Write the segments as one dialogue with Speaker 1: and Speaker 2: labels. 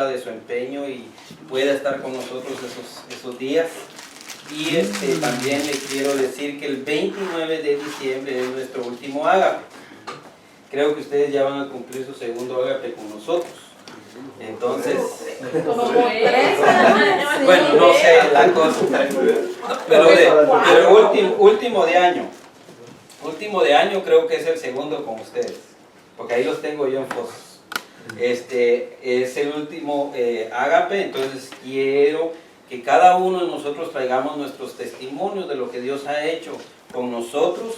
Speaker 1: cumpla de su empeño y pueda estar con nosotros esos días. Y también le quiero decir que el 29 de diciembre es nuestro último ágape. Creo que ustedes ya van a cumplir su segundo ágape con nosotros. Entonces, bueno, no sé la cosa, pero último de año. Último de año creo que es el segundo con ustedes, porque ahí los tengo yo en fotos. Es el último ágape, entonces quiero que cada uno de nosotros traigamos nuestros testimonios de lo que Dios ha hecho con nosotros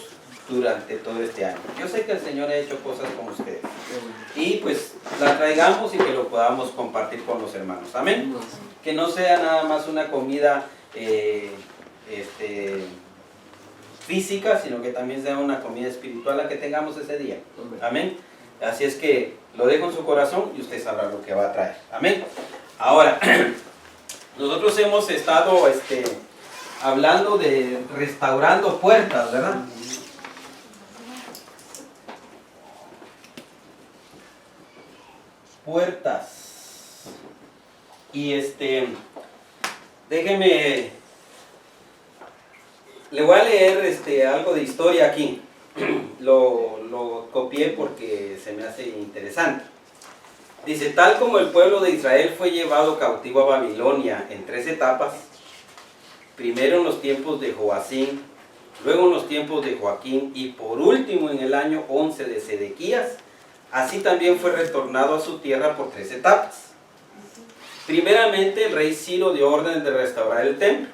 Speaker 1: durante todo este año. Yo sé que el Señor ha hecho cosas con ustedes y pues la traigamos y que lo podamos compartir con los hermanos. Amén. Que no sea nada más una comida física, sino que también sea una comida espiritual la que tengamos ese día. Amén. Así es que lo dejo en su corazón y usted sabrá lo que va a traer. Amén. Ahora, nosotros hemos estado hablando de restaurando puertas, ¿verdad? Puertas. Y déjeme, le voy a leer algo de historia aquí. Lo copié porque se me hace interesante. Dice, tal como el pueblo de Israel fue llevado cautivo a Babilonia en 3 etapas, primero en los tiempos de Joacim, luego en los tiempos de Joaquín y por último en el año 11 de Sedequías, así también fue retornado a su tierra por 3 etapas. Primeramente el rey Ciro dio orden de restaurar el templo,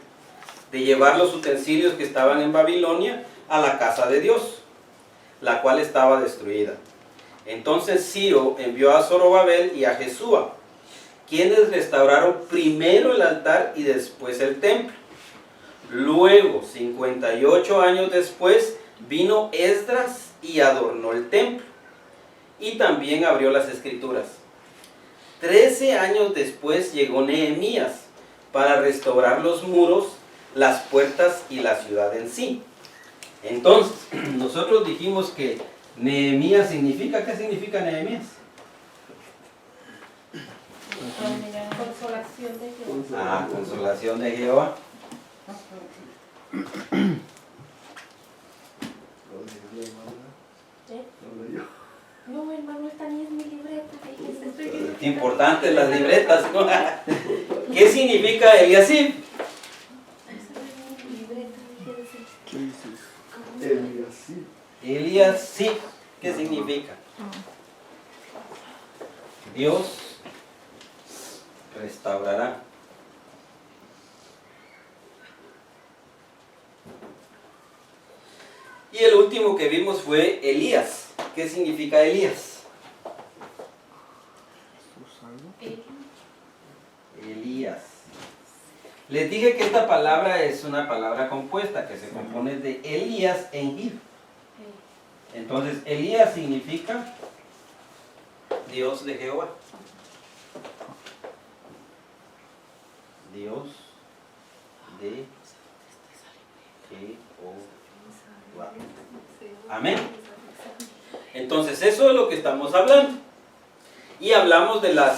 Speaker 1: de llevar los utensilios que estaban en Babilonia a la casa de Dios, la cual estaba destruida. Entonces Ciro envió a Zorobabel y a Jesúa, quienes restauraron primero el altar y después el templo. Luego, 58 años después, vino Esdras y adornó el templo. Y también abrió las escrituras. 13 años después llegó Nehemías para restaurar los muros, las puertas y la ciudad en sí. Entonces, nosotros dijimos que Nehemías significa, ¿qué significa Nehemías?
Speaker 2: Consolación de Jehová.
Speaker 1: Ah, consolación de Jehová.
Speaker 2: No, hermano, esta ni es mi libreta.
Speaker 1: Qué importantes las libretas, ¿no? ¿Qué significa Eliasib?
Speaker 3: ¿Qué dices?
Speaker 1: Eliasib, ¿qué significa? Dios restaurará. Y el último que vimos fue Elías. ¿Qué significa Elías? Elías. Les dije que esta palabra es una palabra compuesta que se compone de Elías en Gil. Entonces, Elías significa Dios de Jehová. Dios de Jehová. Amén. Entonces, eso es lo que estamos hablando. Y hablamos de la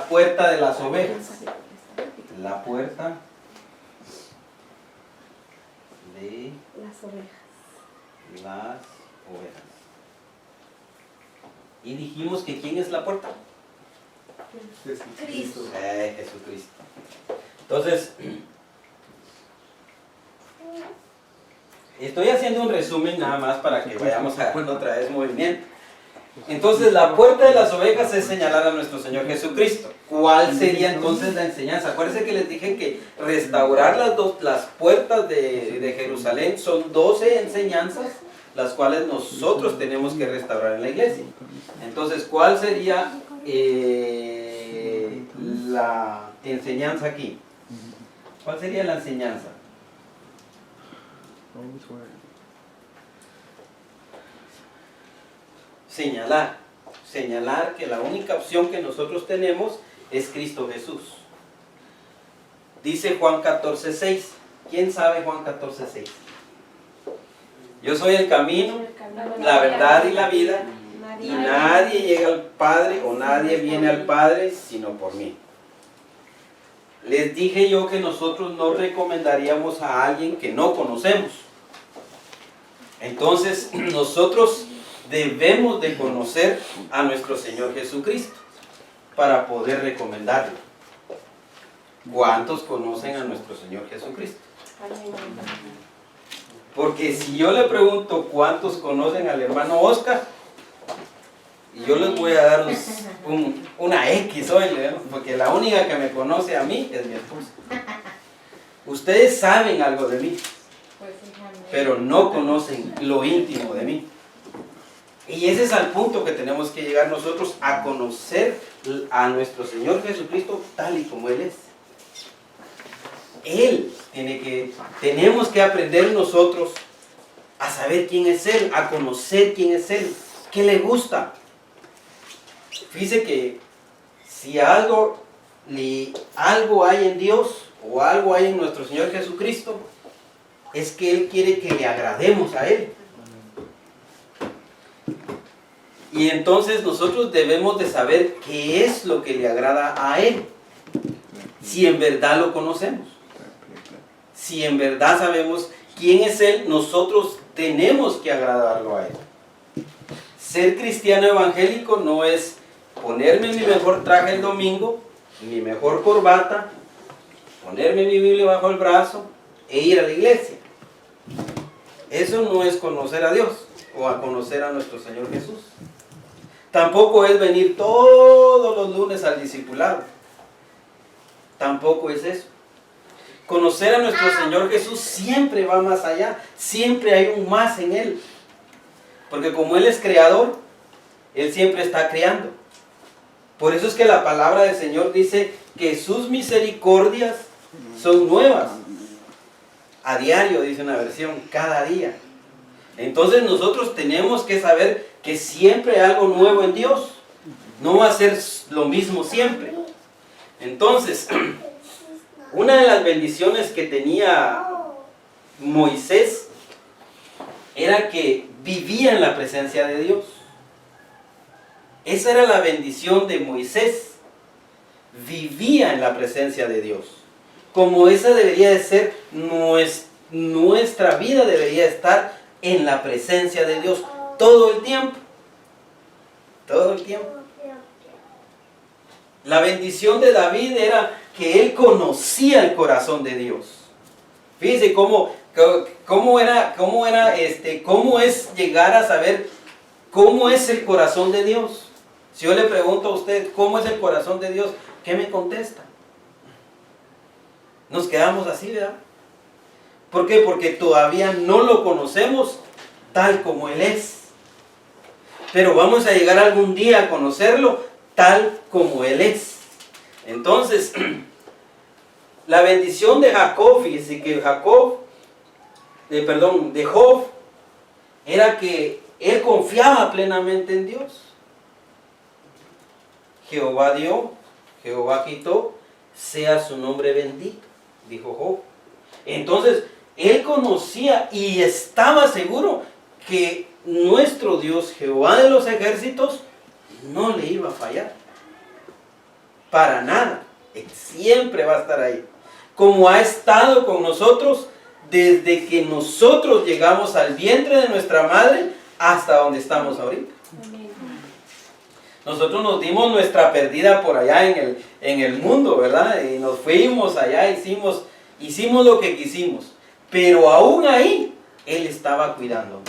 Speaker 1: puerta de las ovejas. La puerta de las ovejas. Y dijimos que ¿quién es la puerta?
Speaker 2: Cristo.
Speaker 1: Jesucristo. Entonces, estoy haciendo un resumen nada más para que vayamos agarrando otra vez movimiento. Entonces, la puerta de las ovejas es señalar a nuestro Señor Jesucristo. ¿Cuál sería entonces la enseñanza? Acuérdense que les dije que restaurar las puertas de Jerusalén son 12 enseñanzas, las cuales nosotros tenemos que restaurar en la iglesia. Entonces, ¿cuál sería la enseñanza aquí? ¿Cuál sería la enseñanza? Señalar que la única opción que nosotros tenemos es Cristo Jesús. Dice Juan 14:6. ¿Quién sabe Juan 14:6? Yo soy el camino, la verdad y la vida. Y nadie llega al Padre o nadie viene al Padre sino por mí. Les dije yo que nosotros no recomendaríamos a alguien que no conocemos. Entonces, nosotros debemos de conocer a nuestro Señor Jesucristo para poder recomendarlo. ¿Cuántos conocen a nuestro Señor Jesucristo? Porque si yo le pregunto cuántos conocen al hermano Oscar, y yo les voy a dar una X hoy, porque la única que me conoce a mí es mi esposa. Ustedes saben algo de mí, pero no conocen lo íntimo de mí. Y ese es al punto que tenemos que llegar nosotros a conocer a nuestro Señor Jesucristo tal y como Él es. Tenemos que aprender nosotros a saber quién es Él, a conocer quién es Él, qué le gusta. Fíjese que si algo hay en Dios o algo hay en nuestro Señor Jesucristo, es que Él quiere que le agrademos a Él. Y entonces nosotros debemos de saber qué es lo que le agrada a Él, si en verdad lo conocemos. Si en verdad sabemos quién es Él, nosotros tenemos que agradarlo a Él. Ser cristiano evangélico no es ponerme mi mejor traje el domingo, mi mejor corbata, ponerme mi Biblia bajo el brazo e ir a la iglesia. Eso no es conocer a Dios o a conocer a nuestro Señor Jesús. Tampoco es venir todos los lunes al discipulado. Tampoco es eso. Conocer a nuestro Señor Jesús siempre va más allá. Siempre hay un más en Él. Porque como Él es creador, Él siempre está creando. Por eso es que la palabra del Señor dice que sus misericordias son nuevas. A diario, dice una versión, cada día. Entonces nosotros tenemos que saber que siempre hay algo nuevo en Dios. No va a ser lo mismo siempre. Entonces, una de las bendiciones que tenía Moisés era que vivía en la presencia de Dios. Esa era la bendición de Moisés. Vivía en la presencia de Dios. Como esa debería de ser nuestra vida, debería estar en la presencia de Dios todo el tiempo. Todo el tiempo. La bendición de David era que él conocía el corazón de Dios. Fíjense cómo es llegar a saber cómo es el corazón de Dios. Si yo le pregunto a usted cómo es el corazón de Dios, ¿qué me contesta? Nos quedamos así, ¿verdad? ¿Por qué? Porque todavía no lo conocemos tal como Él es. Pero vamos a llegar algún día a conocerlo tal como Él es. Entonces, la bendición de Jacob, fíjese que de Job, era que él confiaba plenamente en Dios. Jehová dio, Jehová quitó, sea su nombre bendito, dijo Job. Entonces, él conocía y estaba seguro que nuestro Dios, Jehová de los ejércitos, no le iba a fallar. Para nada. Él siempre va a estar ahí. Como ha estado con nosotros desde que nosotros llegamos al vientre de nuestra madre hasta donde estamos ahorita. Nosotros nos dimos nuestra perdida por allá en el mundo, ¿verdad? Y nos fuimos allá, hicimos lo que quisimos. Pero aún ahí, Él estaba cuidándonos.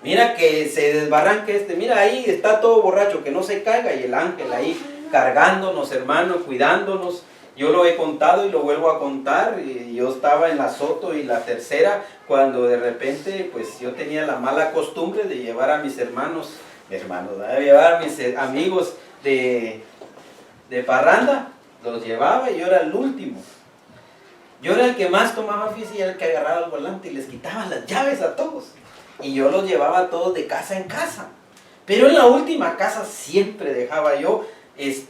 Speaker 1: Mira que se desbarranque mira ahí está todo borracho, que no se caiga, y el ángel ahí cargándonos, hermano, cuidándonos. Yo lo he contado y lo vuelvo a contar. Y yo estaba en la Soto y la Tercera, cuando de repente, pues yo tenía la mala costumbre de llevar a mis hermanos, de llevar a mis amigos de parranda, los llevaba y yo era el último. Yo era el que más tomaba fiesta y era el que agarraba el volante y les quitaba las llaves a todos. Y yo los llevaba a todos de casa en casa. Pero en la última casa siempre dejaba yo el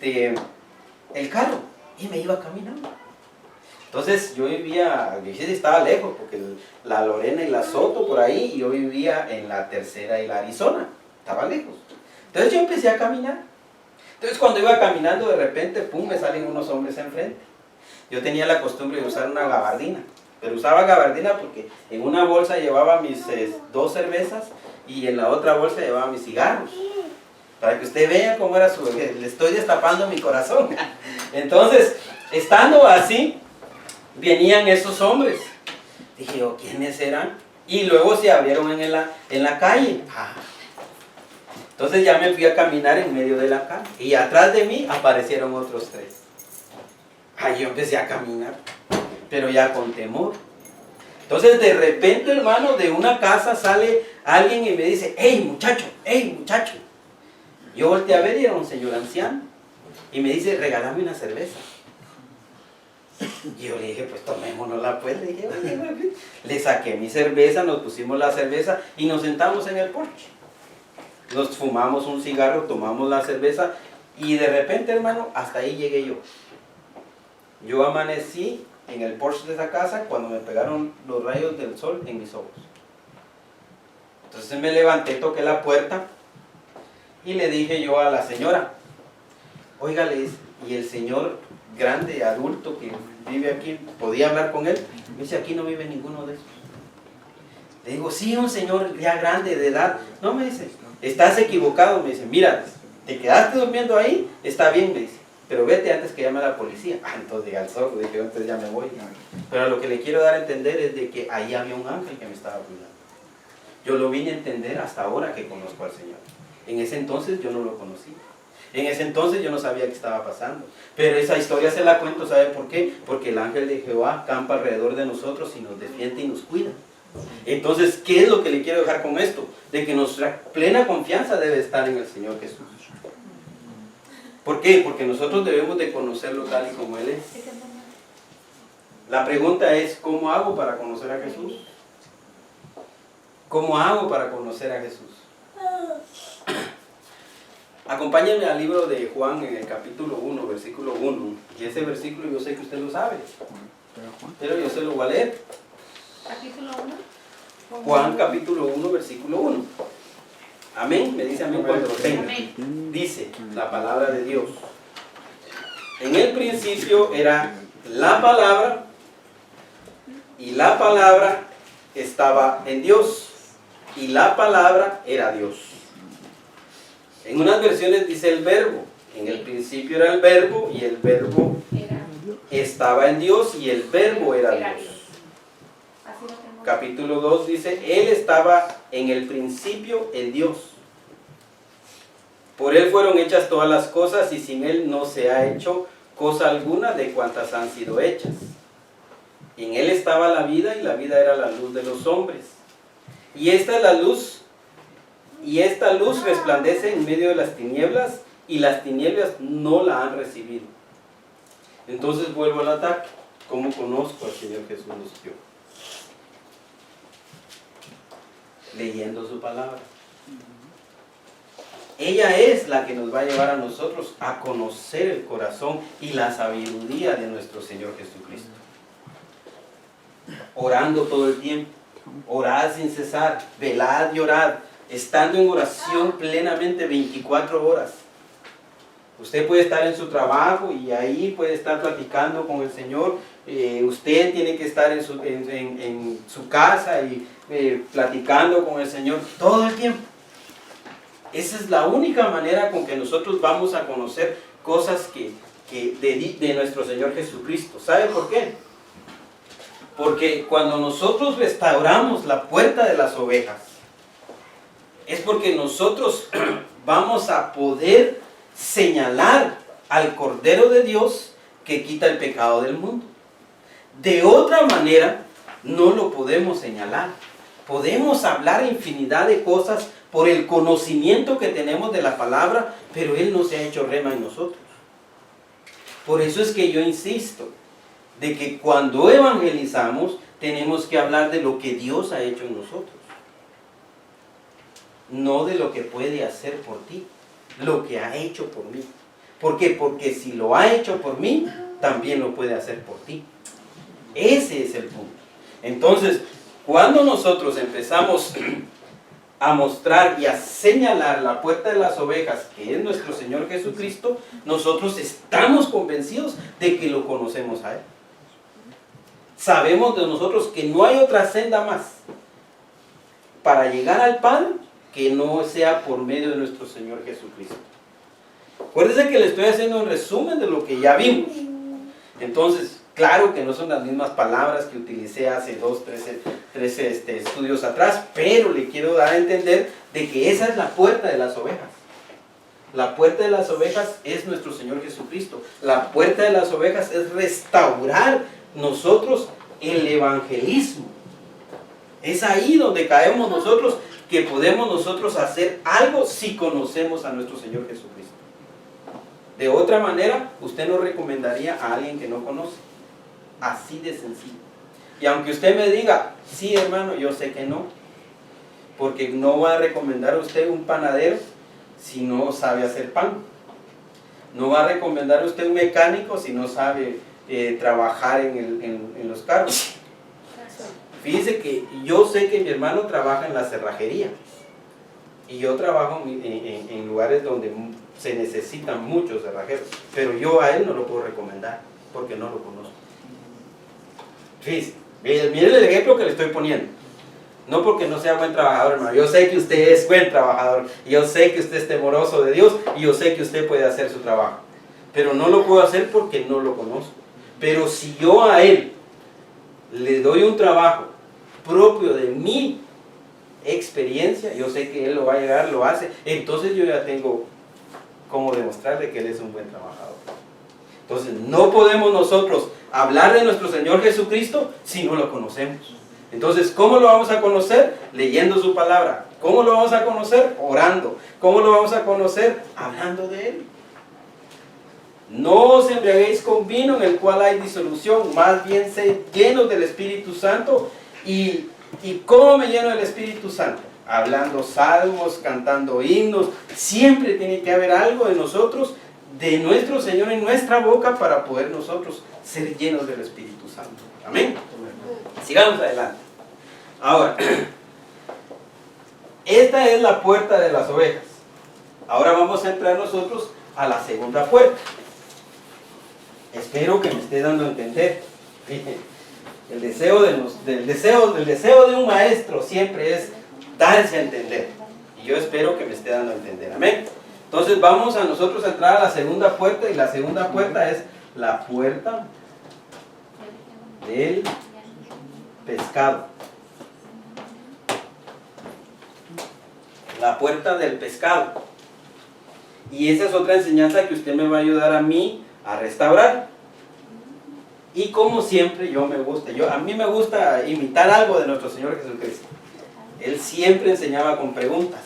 Speaker 1: carro y me iba caminando. Entonces yo estaba lejos porque la Lorena y la Soto por ahí, y yo vivía en la Tercera y la Arizona. estaba lejos. Entonces yo empecé a caminar. Entonces cuando iba caminando, de repente, pum, me salen unos hombres enfrente. Yo tenía la costumbre de usar una gabardina, pero usaba gabardina porque en una bolsa llevaba mis 2 cervezas y en la otra bolsa llevaba mis cigarros. Para que usted vea cómo era le estoy destapando mi corazón. Entonces, estando así, venían esos hombres. Dije, oh, ¿quiénes eran? Y luego se abrieron en la calle. Entonces ya me fui a caminar en medio de la calle. Y atrás de mí aparecieron otros 3. Yo empecé a caminar, pero ya con temor. Entonces de repente, hermano, de una casa sale alguien y me dice, hey muchacho, hey muchacho. Yo volteé a ver y era un señor anciano. Y me dice, regálame una cerveza. Y yo le dije, pues tomémonosla pues. Le dije, oye, le saqué mi cerveza, nos pusimos la cerveza y nos sentamos en el porche. Nos fumamos un cigarro, tomamos la cerveza y de repente, hermano, hasta ahí llegué yo. Yo amanecí en el porche de esa casa cuando me pegaron los rayos del sol en mis ojos. Entonces me levanté, toqué la puerta y le dije yo a la señora, óigale, y el señor grande, adulto que vive aquí, ¿podía hablar con él? Me dice, aquí no vive ninguno de esos. Le digo, sí, un señor ya grande de edad. No, me dice, estás equivocado. Me dice, mira, te quedaste durmiendo ahí, está bien, me dice, pero vete antes que llame a la policía. Entonces dije al sordo, dije, entonces ya me voy. Pero lo que le quiero dar a entender es de que ahí había un ángel que me estaba cuidando. Yo lo vine a entender hasta ahora que conozco al Señor. En ese entonces yo no lo conocía. En ese entonces yo no sabía qué estaba pasando. Pero esa historia se la cuento, ¿sabe por qué? Porque el ángel de Jehová campa alrededor de nosotros y nos defiende y nos cuida. Entonces, ¿qué es lo que le quiero dejar con esto? De que nuestra plena confianza debe estar en el Señor Jesús. ¿Por qué? Porque nosotros debemos de conocerlo tal y como Él es. La pregunta es, ¿cómo hago para conocer a Jesús? ¿Cómo hago para conocer a Jesús? Acompáñenme al libro de Juan en el capítulo 1, versículo 1. Y ese versículo yo sé que usted lo sabe, pero yo se lo voy a leer.
Speaker 2: Capítulo 1.
Speaker 1: Juan capítulo 1, versículo 1. Amén. Me dice amén cuando lo tenga. Dice la palabra de Dios. En el principio era la palabra, y la palabra estaba en Dios, y la palabra era Dios. En unas versiones dice el verbo. En el principio era el verbo, y el verbo estaba en Dios, y el verbo era Dios. Capítulo 2 dice, Él estaba en el principio en Dios. Por Él fueron hechas todas las cosas, y sin Él no se ha hecho cosa alguna de cuantas han sido hechas. En Él estaba la vida, y la vida era la luz de los hombres. Y esta es la luz, y esta luz resplandece en medio de las tinieblas, y las tinieblas no la han recibido. Entonces vuelvo al ataque. ¿Cómo conozco al Señor Jesús nos dio? Leyendo su palabra. Ella es la que nos va a llevar a nosotros a conocer el corazón y la sabiduría de nuestro Señor Jesucristo. Orando todo el tiempo, orad sin cesar, velad y orad, estando en oración plenamente 24 horas. Usted puede estar en su trabajo y ahí puede estar platicando con el Señor. Usted tiene que estar en su casa y platicando con el Señor todo el tiempo. Esa es la única manera con que nosotros vamos a conocer cosas de nuestro Señor Jesucristo. ¿Sabe por qué? Porque cuando nosotros restauramos la puerta de las ovejas, es porque nosotros vamos a poder señalar al Cordero de Dios que quita el pecado del mundo. De otra manera, no lo podemos señalar. Podemos hablar infinidad de cosas por el conocimiento que tenemos de la palabra, pero Él no se ha hecho rema en nosotros. Por eso es que yo insisto, de que cuando evangelizamos, tenemos que hablar de lo que Dios ha hecho en nosotros. No de lo que puede hacer por ti, lo que ha hecho por mí. ¿Por qué? Porque si lo ha hecho por mí, también lo puede hacer por ti. Ese es el punto. Entonces, cuando nosotros empezamos a mostrar y a señalar la puerta de las ovejas, que es nuestro Señor Jesucristo, nosotros estamos convencidos de que lo conocemos a Él. Sabemos de nosotros que no hay otra senda más para llegar al Padre que no sea por medio de nuestro Señor Jesucristo. Acuérdense que le estoy haciendo un resumen de lo que ya vimos. Entonces, claro que no son las mismas palabras que utilicé hace 13 estudios atrás, pero le quiero dar a entender de que esa es la puerta de las ovejas. La puerta de las ovejas es nuestro Señor Jesucristo. La puerta de las ovejas es restaurar nosotros el evangelismo. Es ahí donde caemos nosotros, que podemos nosotros hacer algo si conocemos a nuestro Señor Jesucristo. De otra manera, usted no recomendaría a alguien que no conoce. Así de sencillo. Y aunque usted me diga, sí hermano, yo sé que no, porque no va a recomendar a usted un panadero si no sabe hacer pan. No va a recomendar a usted un mecánico si no sabe trabajar en los carros. Fíjese que yo sé que mi hermano trabaja en la cerrajería y yo trabajo en lugares donde se necesitan muchos cerrajeros, pero yo a él no lo puedo recomendar porque no lo conozco. Fíjese, miren el ejemplo que le estoy poniendo. No porque no sea buen trabajador, hermano. Yo sé que usted es buen trabajador, y yo sé que usted es temeroso de Dios, y yo sé que usted puede hacer su trabajo, pero no lo puedo hacer porque no lo conozco. Pero si yo a él le doy un trabajo propio de mi experiencia, yo sé que él lo va a llegar, lo hace, entonces yo ya tengo cómo demostrarle que él es un buen trabajador. Entonces no podemos nosotros hablar de nuestro Señor Jesucristo si no lo conocemos. Entonces, ¿cómo lo vamos a conocer? Leyendo su palabra. ¿Cómo lo vamos a conocer? Orando. ¿Cómo lo vamos a conocer? Hablando de Él. No os embriaguéis con vino en el cual hay disolución, más bien sed llenos del Espíritu Santo. ¿Y cómo me lleno del Espíritu Santo? Hablando salmos, cantando himnos. Siempre tiene que haber algo de nosotros, de nuestro Señor en nuestra boca, para poder nosotros ser llenos del Espíritu Santo. Amén. Sigamos adelante. Ahora, esta es la puerta de las ovejas. Ahora vamos a entrar nosotros a la segunda puerta. Espero que me esté dando a entender. El deseo de un maestro siempre es darse a entender. Y yo espero que me esté dando a entender. Amén. Entonces vamos a nosotros a entrar a la segunda puerta, y la segunda puerta es la puerta del pescado. La puerta del pescado. Y esa es otra enseñanza que usted me va a ayudar a mí a restaurar. Y como siempre, a mí me gusta imitar algo de nuestro Señor Jesucristo. Él siempre enseñaba con preguntas.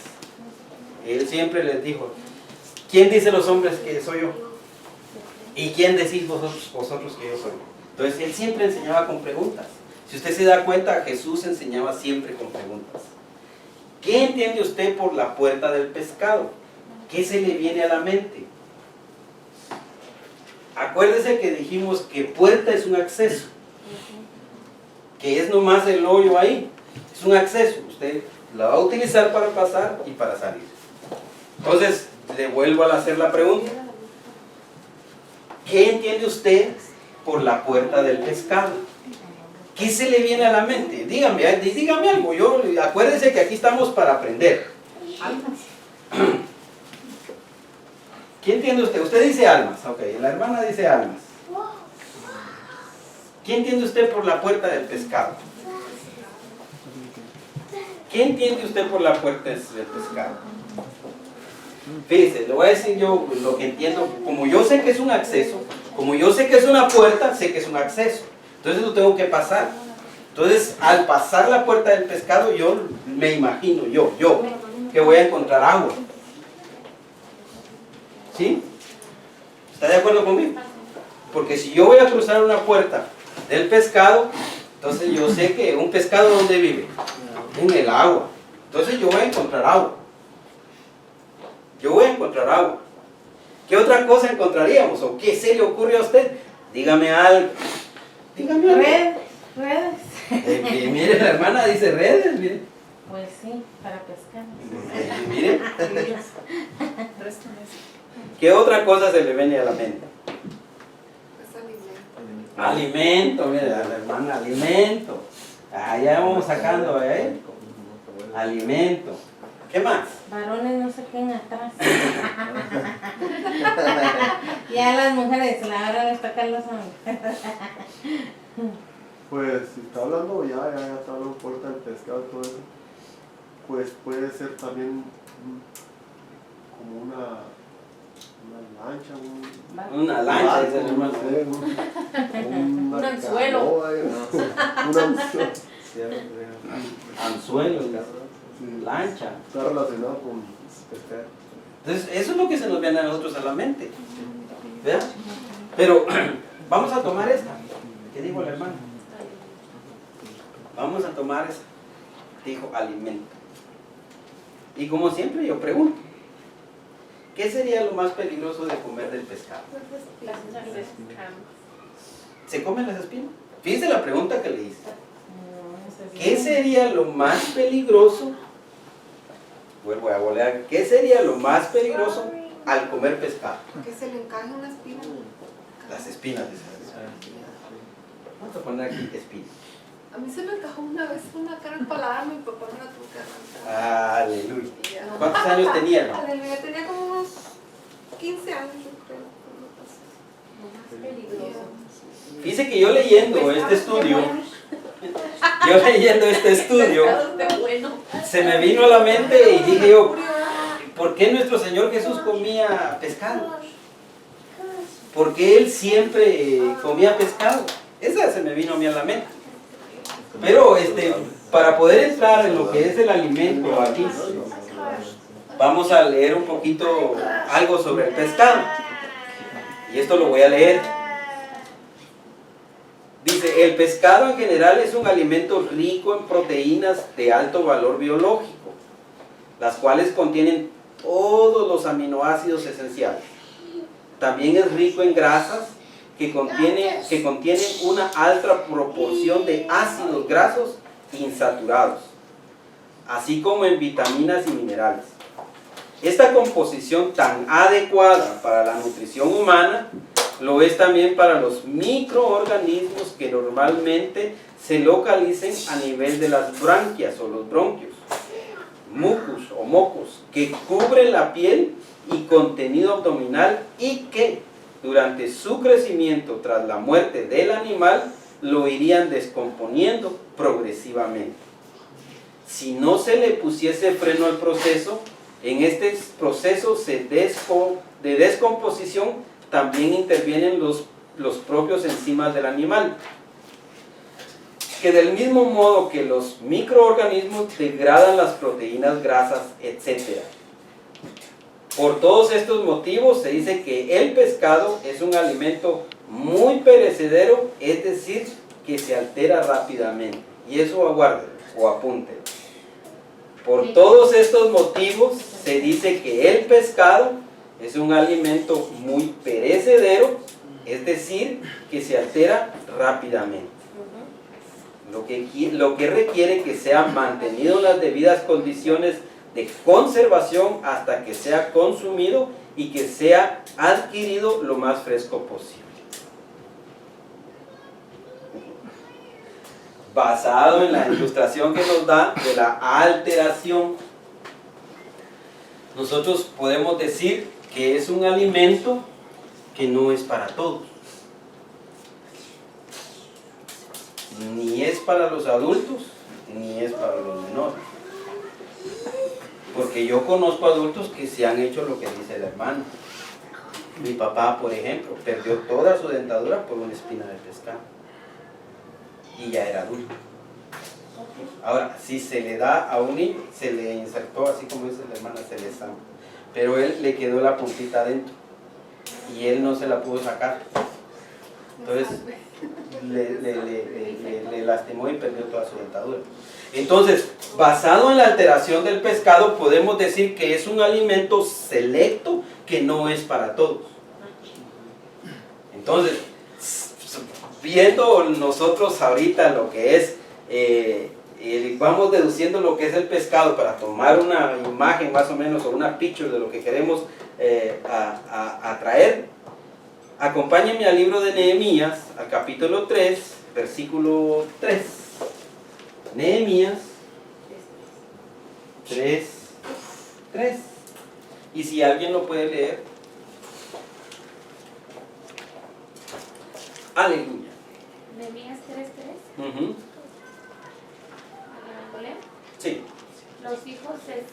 Speaker 1: Él siempre les dijo, ¿quién dice los hombres que soy yo? ¿Y quién decís vosotros que yo soy? Entonces él siempre enseñaba con preguntas. Si usted se da cuenta, Jesús enseñaba siempre con preguntas. ¿Qué entiende usted por la puerta del pescado? ¿Qué se le viene a la mente? Acuérdese que dijimos que puerta es un acceso, que es nomás el hoyo ahí, es un acceso. Usted la va a utilizar para pasar y para salir. Entonces, le vuelvo a hacer la pregunta. ¿Qué entiende usted por la puerta del pescado? ¿Qué se le viene a la mente? Dígame algo. Acuérdense que aquí estamos para aprender. ¿Qué entiende usted? Usted dice almas. Ok, la hermana dice almas. ¿Qué entiende usted por la puerta del pescado? ¿Qué entiende usted por la puerta del pescado? Fíjese, le voy a decir yo lo que entiendo. Como yo sé que es un acceso, como yo sé que es una puerta, sé que es un acceso. Entonces lo tengo que pasar. Entonces, al pasar la puerta del pescado, yo me imagino, yo, que voy a encontrar agua. ¿Sí? ¿Está de acuerdo conmigo? Porque si yo voy a cruzar una puerta del pescado, entonces yo sé que un pescado, ¿dónde vive? En el agua. Entonces yo voy a encontrar agua. Yo voy a encontrar agua. ¿Qué otra cosa encontraríamos? ¿O qué se le ocurre a usted? Dígame algo. Dígame algo.
Speaker 2: Redes.
Speaker 1: Mire, la hermana dice redes, mire.
Speaker 2: Pues sí, para pescar.
Speaker 1: Mire, ¿qué otra cosa se le viene a la mente? Alimento, mire, la hermana, alimento. Ya vamos sacando, alimento. ¿Qué más?
Speaker 2: Varones no se queden atrás. Ya las mujeres, ahora les toca a los hombres.
Speaker 3: Pues si está hablando ya está hablando fuerte del pescado y todo eso, pues puede ser también como una lancha,
Speaker 1: Una lancha, dice el hermano.
Speaker 2: Un anzuelo.
Speaker 1: Anzuelo,
Speaker 3: Sí,
Speaker 1: lancha.
Speaker 3: está relacionado con pescar.
Speaker 1: Entonces, eso es lo que se nos viene a nosotros a la mente. ¿Verdad? Pero vamos a tomar esta. ¿Qué dijo el hermano? Vamos a tomar esta. Dijo alimento. Y como siempre yo pregunto, ¿qué sería lo más peligroso de comer del pescado? ¿Se comen las espinas? Fíjense la pregunta que le hice. ¿Qué sería lo más peligroso? Vuelvo a volver. ¿Qué sería lo más peligroso al comer pescado?
Speaker 4: Que se le encaje una espina.
Speaker 1: Las espinas. Vamos a poner aquí espinas.
Speaker 4: A mí se me encajó una vez una cara al paladar, mi papá me la tuvo que arrancar.
Speaker 1: Aleluya.
Speaker 4: Y ya.
Speaker 1: ¿Cuántos años tenía, no?
Speaker 4: Aleluya, tenía como unos 15 años, yo creo.
Speaker 2: Lo más peligroso.
Speaker 1: Fíjese que yo leyendo este estudio, se me vino a la mente y dije yo, ¿por qué nuestro Señor Jesús comía pescado? ¿Por qué Él siempre comía pescado? Esa se me vino a mí a la mente. Pero para poder entrar en lo que es el alimento aquí, vamos a leer un poquito algo sobre el pescado. Y esto lo voy a leer. Dice, el pescado en general es un alimento rico en proteínas de alto valor biológico, las cuales contienen todos los aminoácidos esenciales. También es rico en grasas que contienen una alta proporción de ácidos grasos insaturados, así como en vitaminas y minerales. Esta composición tan adecuada para la nutrición humana lo es también para los microorganismos que normalmente se localicen a nivel de las branquias o los bronquios, mucus o mocos, que cubren la piel y contenido abdominal y que durante su crecimiento tras la muerte del animal lo irían descomponiendo progresivamente. Si no se le pusiese freno al proceso, en este proceso de descomposición también intervienen los propios enzimas del animal, que del mismo modo que los microorganismos degradan las proteínas, grasas, etc. Por todos estos motivos se dice que el pescado es un alimento muy perecedero, es decir, que se altera rápidamente. Y eso aguarden o apunten. Por todos estos motivos se dice que el pescado es un alimento muy perecedero, es decir, que se altera rápidamente. Lo que requiere que sea mantenido en las debidas condiciones de conservación hasta que sea consumido y que sea adquirido lo más fresco posible. Basado en la ilustración que nos da de la alteración, nosotros podemos decir que es un alimento que no es para todos. Ni es para los adultos, ni es para los menores. Porque yo conozco adultos que se han hecho lo que dice el hermano. Mi papá, por ejemplo, perdió toda su dentadura por una espina de pescado. Y ya era adulto. Ahora, si se le da a un niño, se le insertó, así como dice la hermana, se le zampa. Pero él le quedó la puntita adentro. Y él no se la pudo sacar. Entonces, le lastimó y perdió toda su dentadura. Entonces, basado en la alteración del pescado, podemos decir que es un alimento selecto que no es para todos. Entonces, viendo nosotros ahorita lo que es vamos deduciendo lo que es el pescado para tomar una imagen más o menos o una picture de lo que queremos atraer. Acompáñenme al libro de Nehemías, al capítulo 3, versículo 3. Nehemías 3. Y si alguien lo puede leer. Aleluya.
Speaker 2: Nehemías 3:3.
Speaker 1: Ujú.
Speaker 2: ¿Lo leo?
Speaker 1: Sí.
Speaker 2: Los hijos de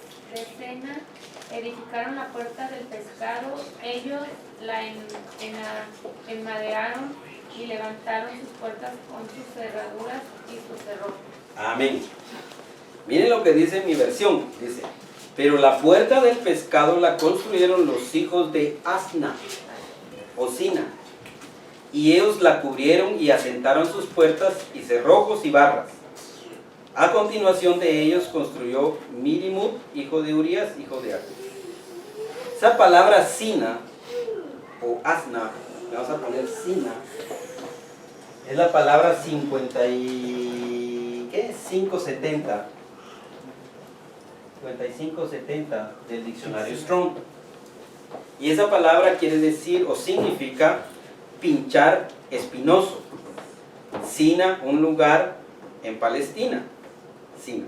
Speaker 2: Sena edificaron la puerta del pescado, ellos la enmaderaron y levantaron sus puertas con sus cerraduras y sus cerrojos.
Speaker 1: Amén. Miren lo que dice mi versión. Dice, pero la puerta del pescado la construyeron los hijos de Asna, o Sina, y ellos la cubrieron y asentaron sus puertas y cerrojos y barras. A continuación de ellos construyó Mirimut, hijo de Urías, hijo de Acub. Esa palabra Sina, o Asna, le vamos a poner Sina, es la palabra 5570 del diccionario Strong. Y esa palabra quiere decir o significa pinchar espinoso. Sina, un lugar en Palestina. Sina.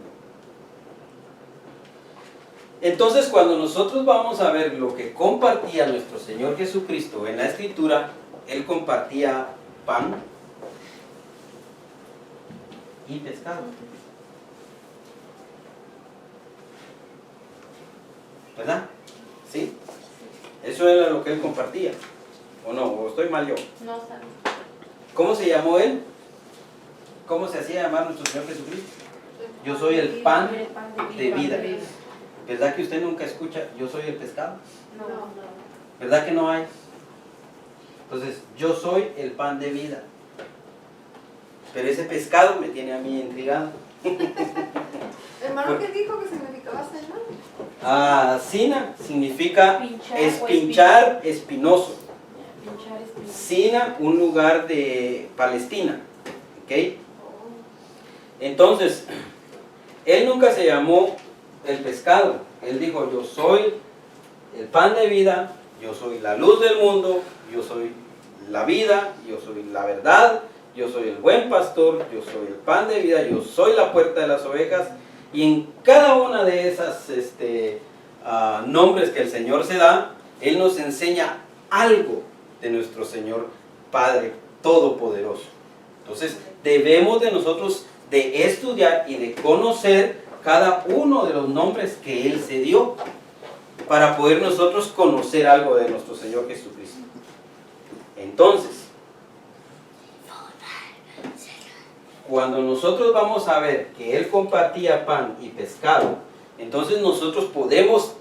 Speaker 1: Entonces, cuando nosotros vamos a ver lo que compartía nuestro Señor Jesucristo en la Escritura, Él compartía pan y pescado. ¿Verdad? ¿Sí? Eso era lo que Él compartía. ¿O no? ¿O estoy mal yo?
Speaker 2: No saben.
Speaker 1: ¿Cómo se llamó Él? ¿Cómo se hacía llamar nuestro Señor Jesucristo? Yo soy el pan de vida. ¿Verdad que usted nunca escucha, yo soy el pescado?
Speaker 2: No.
Speaker 1: ¿Verdad que no hay? Entonces, yo soy el pan de vida. Pero ese pescado me tiene a mí intrigado.
Speaker 4: Hermano, ¿qué dijo que significaba Sena?
Speaker 1: Sina significa
Speaker 2: Pinchar o
Speaker 1: espinchar, espinoso.
Speaker 2: Pinchar espinoso.
Speaker 1: Sina, un lugar de Palestina. ¿Ok? Entonces, Él nunca se llamó el pescado. Él dijo, yo soy el pan de vida, yo soy la luz del mundo, yo soy la vida, yo soy la verdad, yo soy el buen pastor, yo soy el pan de vida, yo soy la puerta de las ovejas. Y en cada una de esas nombres que el Señor se da, Él nos enseña algo de nuestro Señor Padre Todopoderoso. Entonces, debemos de nosotros de estudiar y de conocer cada uno de los nombres que Él se dio para poder nosotros conocer algo de nuestro Señor Jesucristo. Entonces, cuando nosotros vamos a ver que Él compartía pan y pescado, entonces nosotros podemos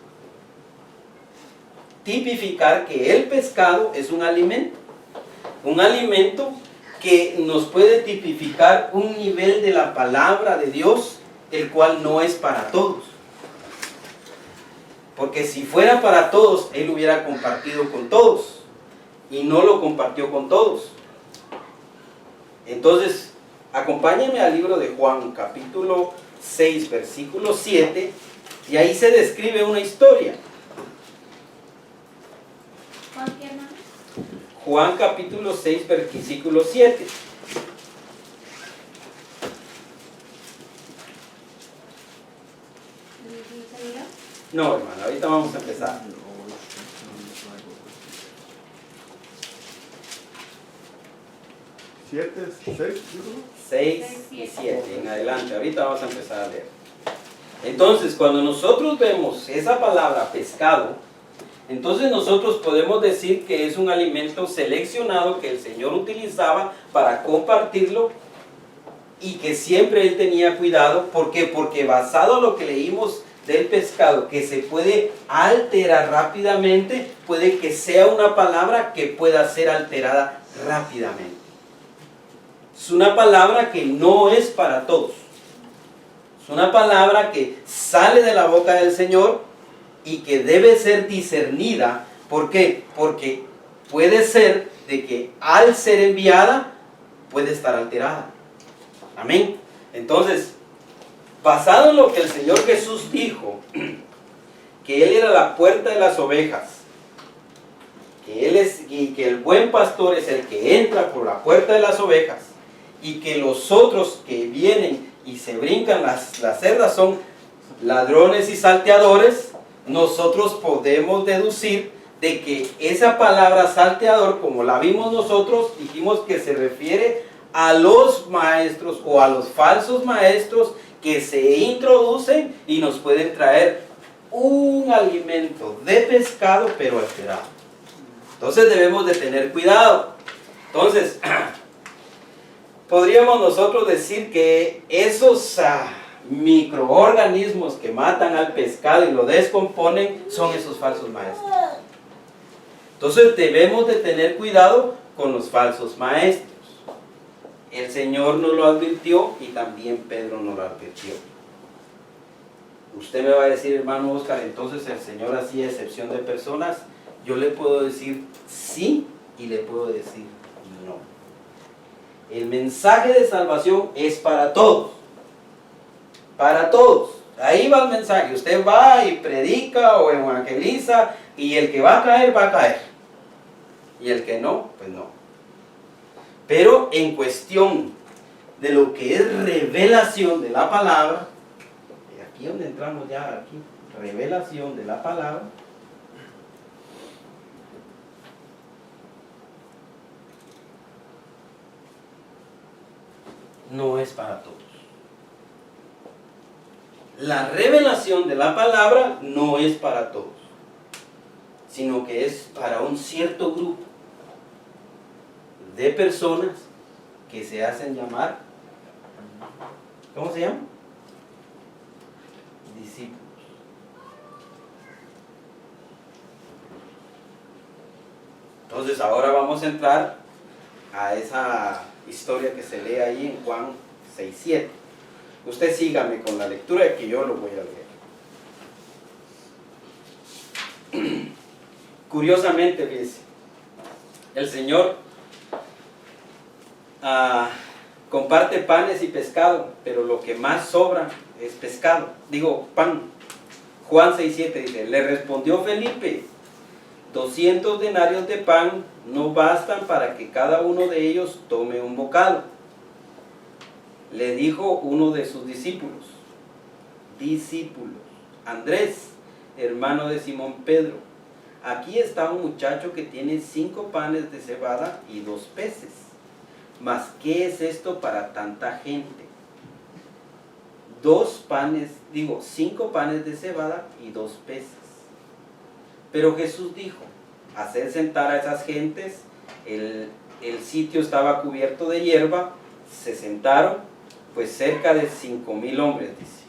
Speaker 1: tipificar que el pescado es un alimento que nos puede tipificar un nivel de la palabra de Dios, el cual no es para todos. Porque si fuera para todos, Él hubiera compartido con todos, y no lo compartió con todos. Entonces, acompáñenme al libro de Juan, capítulo 6, versículo 7, y ahí se describe una historia.
Speaker 2: ¿Juan qué, hermano?
Speaker 1: Juan capítulo 6, versículo 7.
Speaker 2: ¿Se miró?
Speaker 1: No, hermano, ahorita vamos a empezar.
Speaker 3: 7, 6,
Speaker 1: 6 y 7 en adelante, ahorita vamos a empezar a leer. Entonces, cuando nosotros vemos esa palabra pescado, entonces nosotros podemos decir que es un alimento seleccionado que el Señor utilizaba para compartirlo y que siempre Él tenía cuidado. ¿Por qué? Porque basado en lo que leímos del pescado, que se puede alterar rápidamente, puede que sea una palabra que pueda ser alterada rápidamente. Es una palabra que no es para todos. Es una palabra que sale de la boca del Señor y que debe ser discernida. ¿Por qué? Porque puede ser de que al ser enviada puede estar alterada. Amén. Entonces, basado en lo que el Señor Jesús dijo, que Él era la puerta de las ovejas, y que el buen pastor es el que entra por la puerta de las ovejas, y que los otros que vienen y se brincan las cerdas son ladrones y salteadores, nosotros podemos deducir de que esa palabra salteador, como la vimos nosotros, dijimos que se refiere a los maestros o a los falsos maestros que se introducen y nos pueden traer un alimento de pescado pero alterado. Entonces debemos de tener cuidado. Entonces, podríamos nosotros decir que esos microorganismos que matan al pescado y lo descomponen son esos falsos maestros. Entonces debemos de tener cuidado con los falsos maestros. El Señor nos lo advirtió y también Pedro nos lo advirtió. Usted me va a decir, hermano Oscar, entonces el Señor hacía excepción de personas. Yo le puedo decir sí y le puedo decir no. El mensaje de salvación es para todos. Para todos. Ahí va el mensaje. Usted va y predica o evangeliza y el que va a caer, va a caer. Y el que no, pues no. Pero en cuestión de lo que es revelación de la palabra, y aquí donde entramos ya, aquí, revelación de la palabra, no es para todos. La revelación de la palabra no es para todos, sino que es para un cierto grupo de personas que se hacen llamar, ¿cómo se llama? Discípulos. Entonces ahora vamos a entrar a esa historia que se lee ahí en Juan 6:7. Usted sígame con la lectura que yo lo voy a leer. Curiosamente, fíjese, el Señor comparte panes y pescado, pero lo que más sobra es pescado, digo pan. Juan 6:7 dice, le respondió Felipe, 200 denarios de pan no bastan para que cada uno de ellos tome un bocado. Le dijo uno de sus discípulos, Andrés, hermano de Simón Pedro, aquí está un muchacho que tiene 5 panes de cebada y 2 peces. Mas, ¿qué es esto para tanta gente? 5 panes de cebada y 2 peces. Pero Jesús dijo, haced sentar a esas gentes, el sitio estaba cubierto de hierba, se sentaron, pues cerca de 5,000 hombres, dice.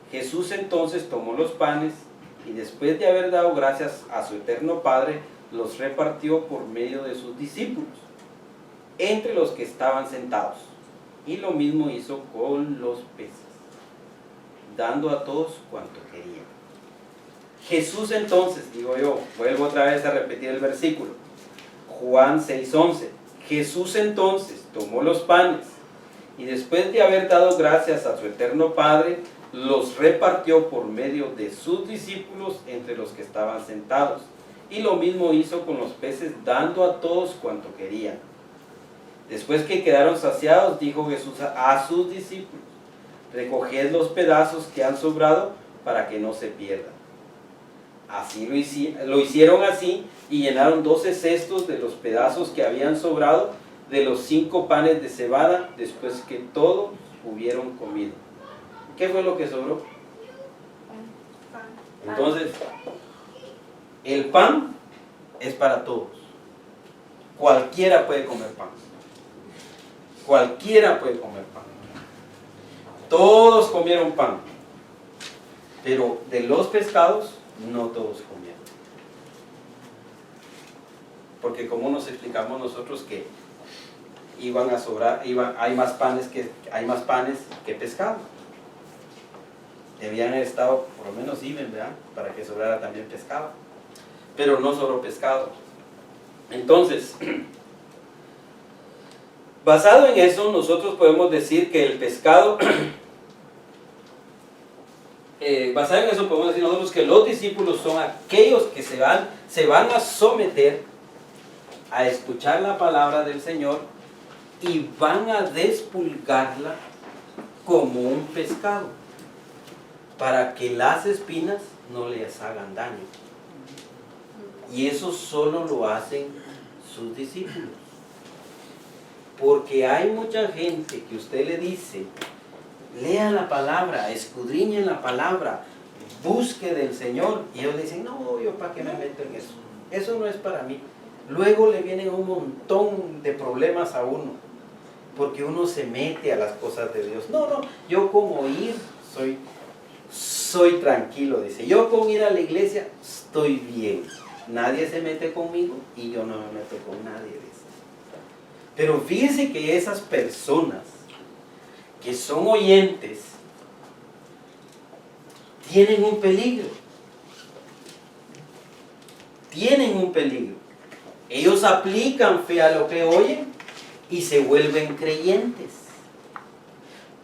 Speaker 1: Jesús entonces tomó los panes y después de haber dado gracias a su eterno Padre, los repartió por medio de sus discípulos, entre los que estaban sentados. Y lo mismo hizo con los peces, dando a todos cuanto querían. Jesús entonces, digo yo, vuelvo otra vez a repetir el versículo, Juan 6:11. Jesús entonces tomó los panes y después de haber dado gracias a su eterno Padre, los repartió por medio de sus discípulos entre los que estaban sentados. Y lo mismo hizo con los peces, dando a todos cuanto querían. Después que quedaron saciados, dijo Jesús a sus discípulos, recoged los pedazos que han sobrado para que no se pierdan. Así lo hicieron así y llenaron 12 cestos de los pedazos que habían sobrado de los 5 panes de cebada después que todos hubieron comido. ¿Qué fue lo que sobró? Entonces, el pan es para todos. Cualquiera puede comer pan. Cualquiera puede comer pan. Todos comieron pan. Pero de los pescados, no todos comieron. Porque como nos explicamos nosotros que iban a sobrar, hay más panes que pescado. Debían haber estado, por lo menos even, ¿verdad? Para que sobrara también pescado. Pero no sobró pescado. Entonces, basado en eso, nosotros podemos decir que el pescado basado en eso podemos decir nosotros que los discípulos son aquellos que se van a someter a escuchar la palabra del Señor y van a despulgarla como un pescado para que las espinas no les hagan daño. Y eso solo lo hacen sus discípulos. Porque hay mucha gente que usted le dice, lea la palabra, escudriñen la palabra, busque del Señor. Y ellos le dicen, no, yo para qué me meto en eso. Eso no es para mí. Luego le vienen un montón de problemas a uno. Porque uno se mete a las cosas de Dios. No, yo con oír soy tranquilo, dice. Yo con ir a la iglesia estoy bien. Nadie se mete conmigo y yo no me meto con nadie, dice. Pero fíjense que esas personas que son oyentes tienen un peligro. Tienen un peligro. Ellos aplican fe a lo que oyen y se vuelven creyentes.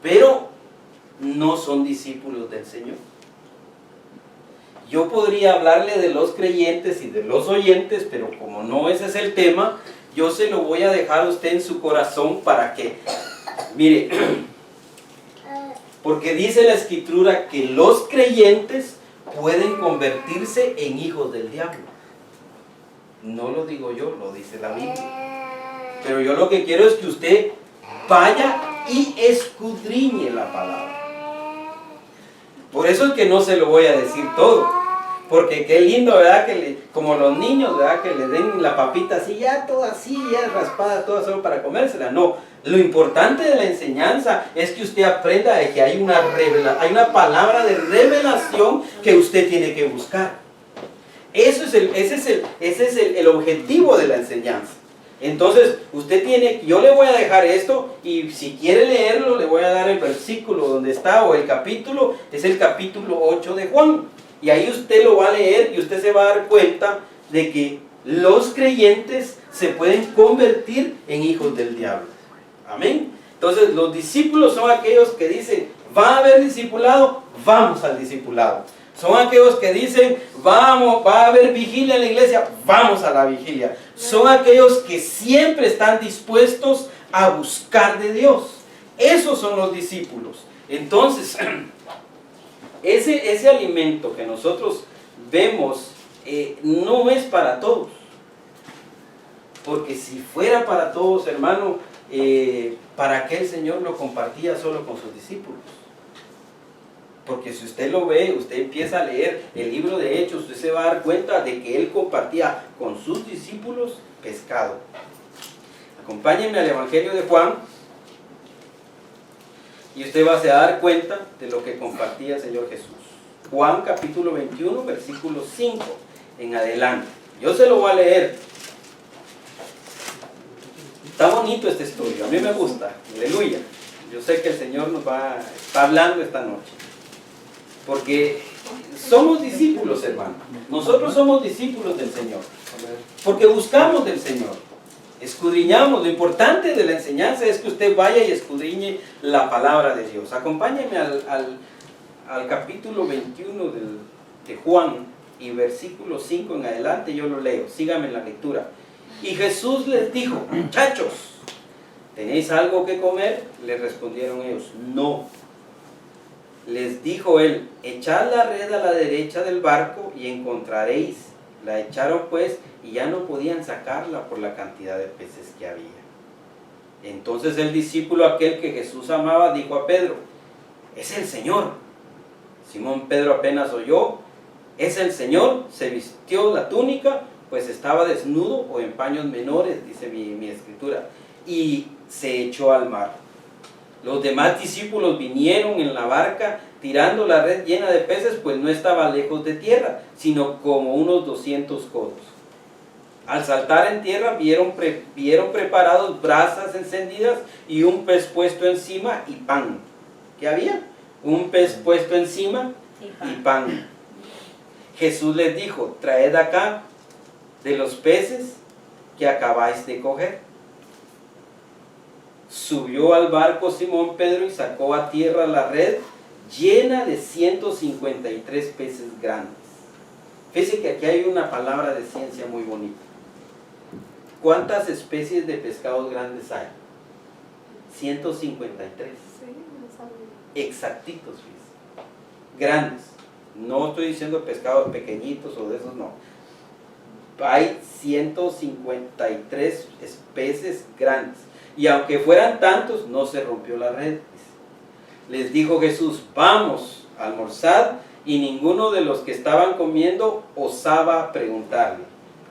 Speaker 1: Pero no son discípulos del Señor. Yo podría hablarle de los creyentes y de los oyentes, pero como no ese es el tema, yo se lo voy a dejar a usted en su corazón para que, mire, porque dice la Escritura que los creyentes pueden convertirse en hijos del diablo. No lo digo yo, lo dice la Biblia. Pero yo lo que quiero es que usted vaya y escudriñe la palabra. Por eso es que no se lo voy a decir todo. Porque qué lindo, ¿verdad? Como los niños, ¿verdad? Que le den la papita así, ya toda así, ya raspada, toda solo para comérsela. No, lo importante de la enseñanza es que usted aprenda de que hay una palabra de revelación que usted tiene que buscar. Ese es el objetivo de la enseñanza. Entonces, yo le voy a dejar esto y si quiere leerlo, le voy a dar el versículo donde está o el capítulo, es el capítulo 8 de Juan. Y ahí usted lo va a leer y usted se va a dar cuenta de que los creyentes se pueden convertir en hijos del diablo. Amén. Entonces, los discípulos son aquellos que dicen, va a haber discipulado, vamos al discipulado. Son aquellos que dicen, va a haber vigilia en la iglesia, vamos a la vigilia. Son aquellos que siempre están dispuestos a buscar de Dios. Esos son los discípulos. Entonces, ese alimento que nosotros vemos no es para todos. Porque si fuera para todos, hermano, ¿para qué el Señor lo compartía solo con sus discípulos? Porque si usted lo ve, usted empieza a leer el libro de Hechos, usted se va a dar cuenta de que Él compartía con sus discípulos pescado. Acompáñenme al Evangelio de Juan y usted va a dar cuenta de lo que compartía el Señor Jesús. Juan capítulo 21, versículo 5 en adelante. Yo se lo voy a leer. Está bonito este estudio, a mí me gusta. Aleluya. Yo sé que el Señor nos está hablando esta noche. Porque somos discípulos, hermano. Nosotros somos discípulos del Señor. Porque buscamos del Señor. Escudriñamos. Lo importante de la enseñanza es que usted vaya y escudriñe la palabra de Dios. Acompáñenme al capítulo 21 de Juan y versículo 5 en adelante. Yo lo leo. Síganme en la lectura. Y Jesús les dijo, muchachos, ¿tenéis algo que comer? Le respondieron ellos, no. Les dijo él, echad la red a la derecha del barco y encontraréis. La echaron pues y ya no podían sacarla por la cantidad de peces que había. Entonces el discípulo aquel que Jesús amaba dijo a Pedro, es el Señor. Simón Pedro apenas oyó, es el Señor, se vistió la túnica, pues estaba desnudo o en paños menores, dice mi escritura, y se echó al mar. Los demás discípulos vinieron en la barca tirando la red llena de peces, pues no estaba lejos de tierra, sino como unos 200 codos. Al saltar en tierra vieron preparados brasas encendidas y un pez puesto encima y pan. ¿Qué había? Un pez puesto encima y pan. Jesús les dijo, traed acá de los peces que acabáis de coger. Subió al barco Simón Pedro y sacó a tierra la red llena de 153 peces grandes. Fíjense que aquí hay una palabra de ciencia muy bonita. ¿Cuántas especies de pescados grandes hay? 153.
Speaker 4: Sí, no sabía.
Speaker 1: Exactitos, fíjense. Grandes. No estoy diciendo pescados pequeñitos o de esos, no. Hay 153 especies grandes. Y aunque fueran tantos, no se rompió la red. Les dijo Jesús, vamos a almorzar, y ninguno de los que estaban comiendo osaba preguntarle,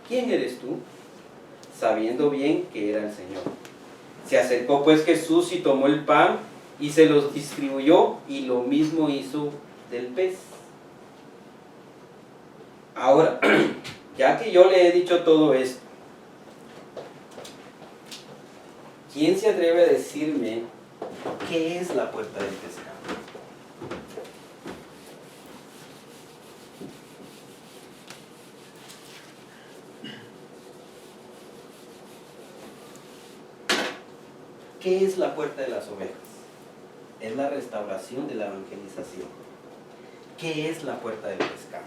Speaker 1: ¿quién eres tú? Sabiendo bien que era el Señor. Se acercó pues Jesús y tomó el pan y se los distribuyó, y lo mismo hizo del pez. Ahora, ya que yo le he dicho todo esto, ¿quién se atreve a decirme qué es la puerta del pescado? ¿Qué es la puerta de las ovejas? Es la restauración de la evangelización. ¿Qué es la puerta del pescado?